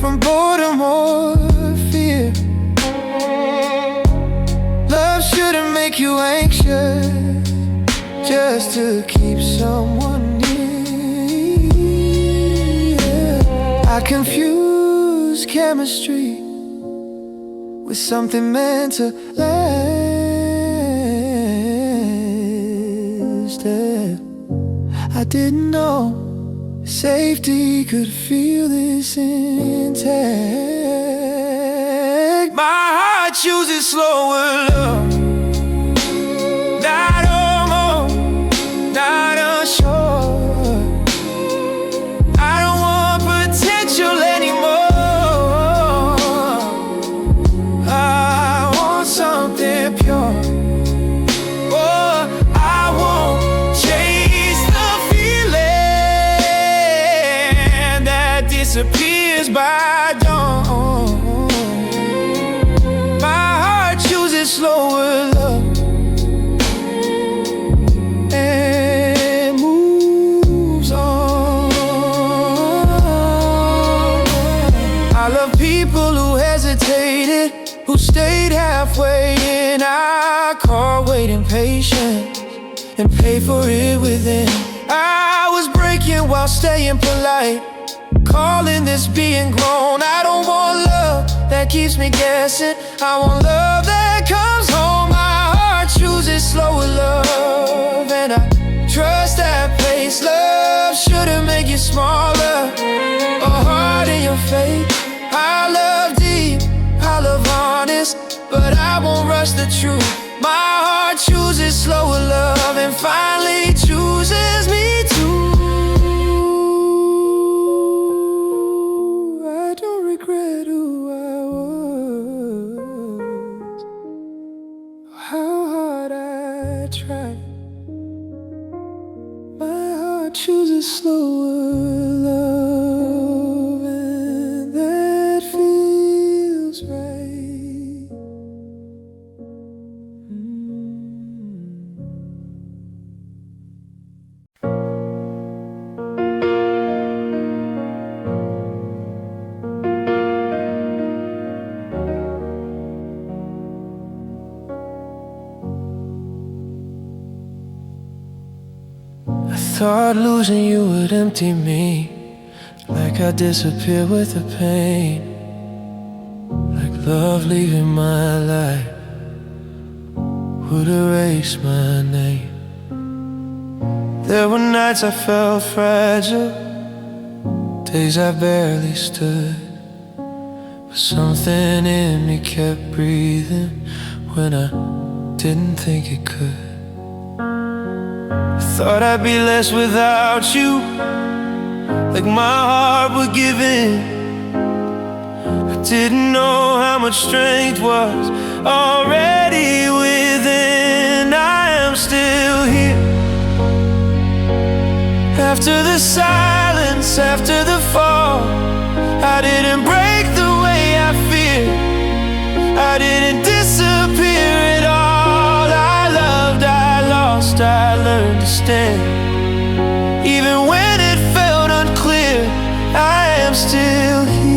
from boredom or fear. Love shouldn't make you anxious just to keep someone near. I confuse chemistry with something meant to last. I didn't know safety could feel this intact. My heart chooses slower love, not almost, not unsure. I don't want potential anymore. I want something pure. Oh, I won't chase the feeling that disappears by dawn. My heart chooses slower love and moves on. I love people who hesitated, who stayed halfway in our car, waiting patient and pay for it within. I was breaking while staying polite, calling this being grown. I don't want love that keeps me guessing. I want love that comes home. My heart chooses slower love, and I trust that pace. Love shouldn't make you smaller or hard in your faith. I love deep, I love honest, but I won't rush the truth. My heart chooses slower love and finally chooses me too. I don't regret who I was, how hard I tried. My heart chooses slower love, and that feels right. I thought losing you would empty me, like I disappear with the pain, like love leaving my life would erase my name. There were nights I felt fragile, days I barely stood, but something in me kept breathing when I didn't think it could. Thought I'd be less without you, like my heart would give in. I didn't know how much strength was already within. I am still here, after the silence, after the fall. I didn't break the way I feared, I didn't disappear at all. I loved, I lost, I learned to stand. Even when it felt unclear, I am still here.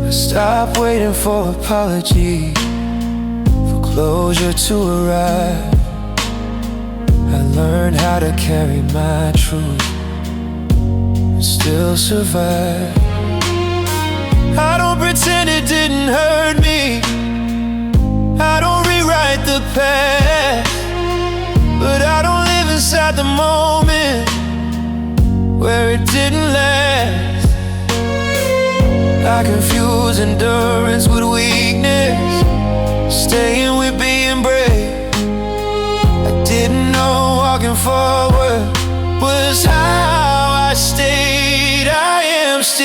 I stopped waiting for apology, for closure to arrive. I learned how to carry my truth and still survive. I don't pretend it didn't hurt me, I don't rewrite the past, but I don't live inside the moment where it didn't last. I confuse endurance with weakness, staying with being brave. I didn't know walking forward was how I stayed. I am still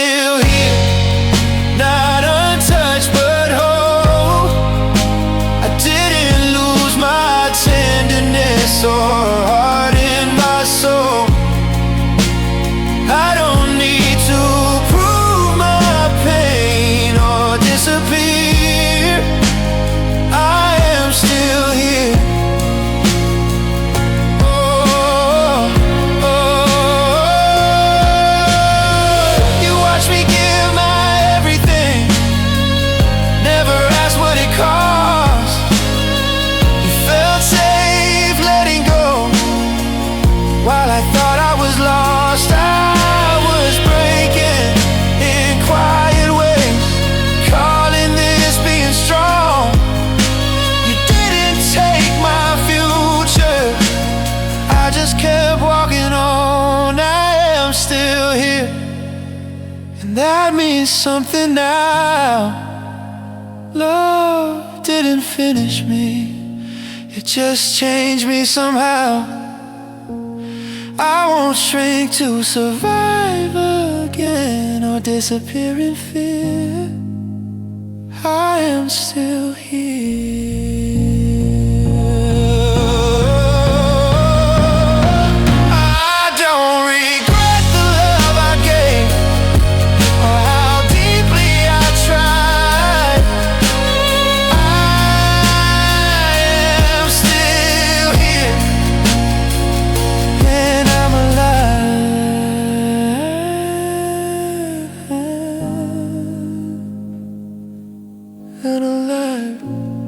means something now. Love didn't finish me, it just changed me somehow. I won't shrink to survive again or disappear in fear. I am still here. I don't regret the love I gave or how deeply I tried. I am still here and I'm alive and alive.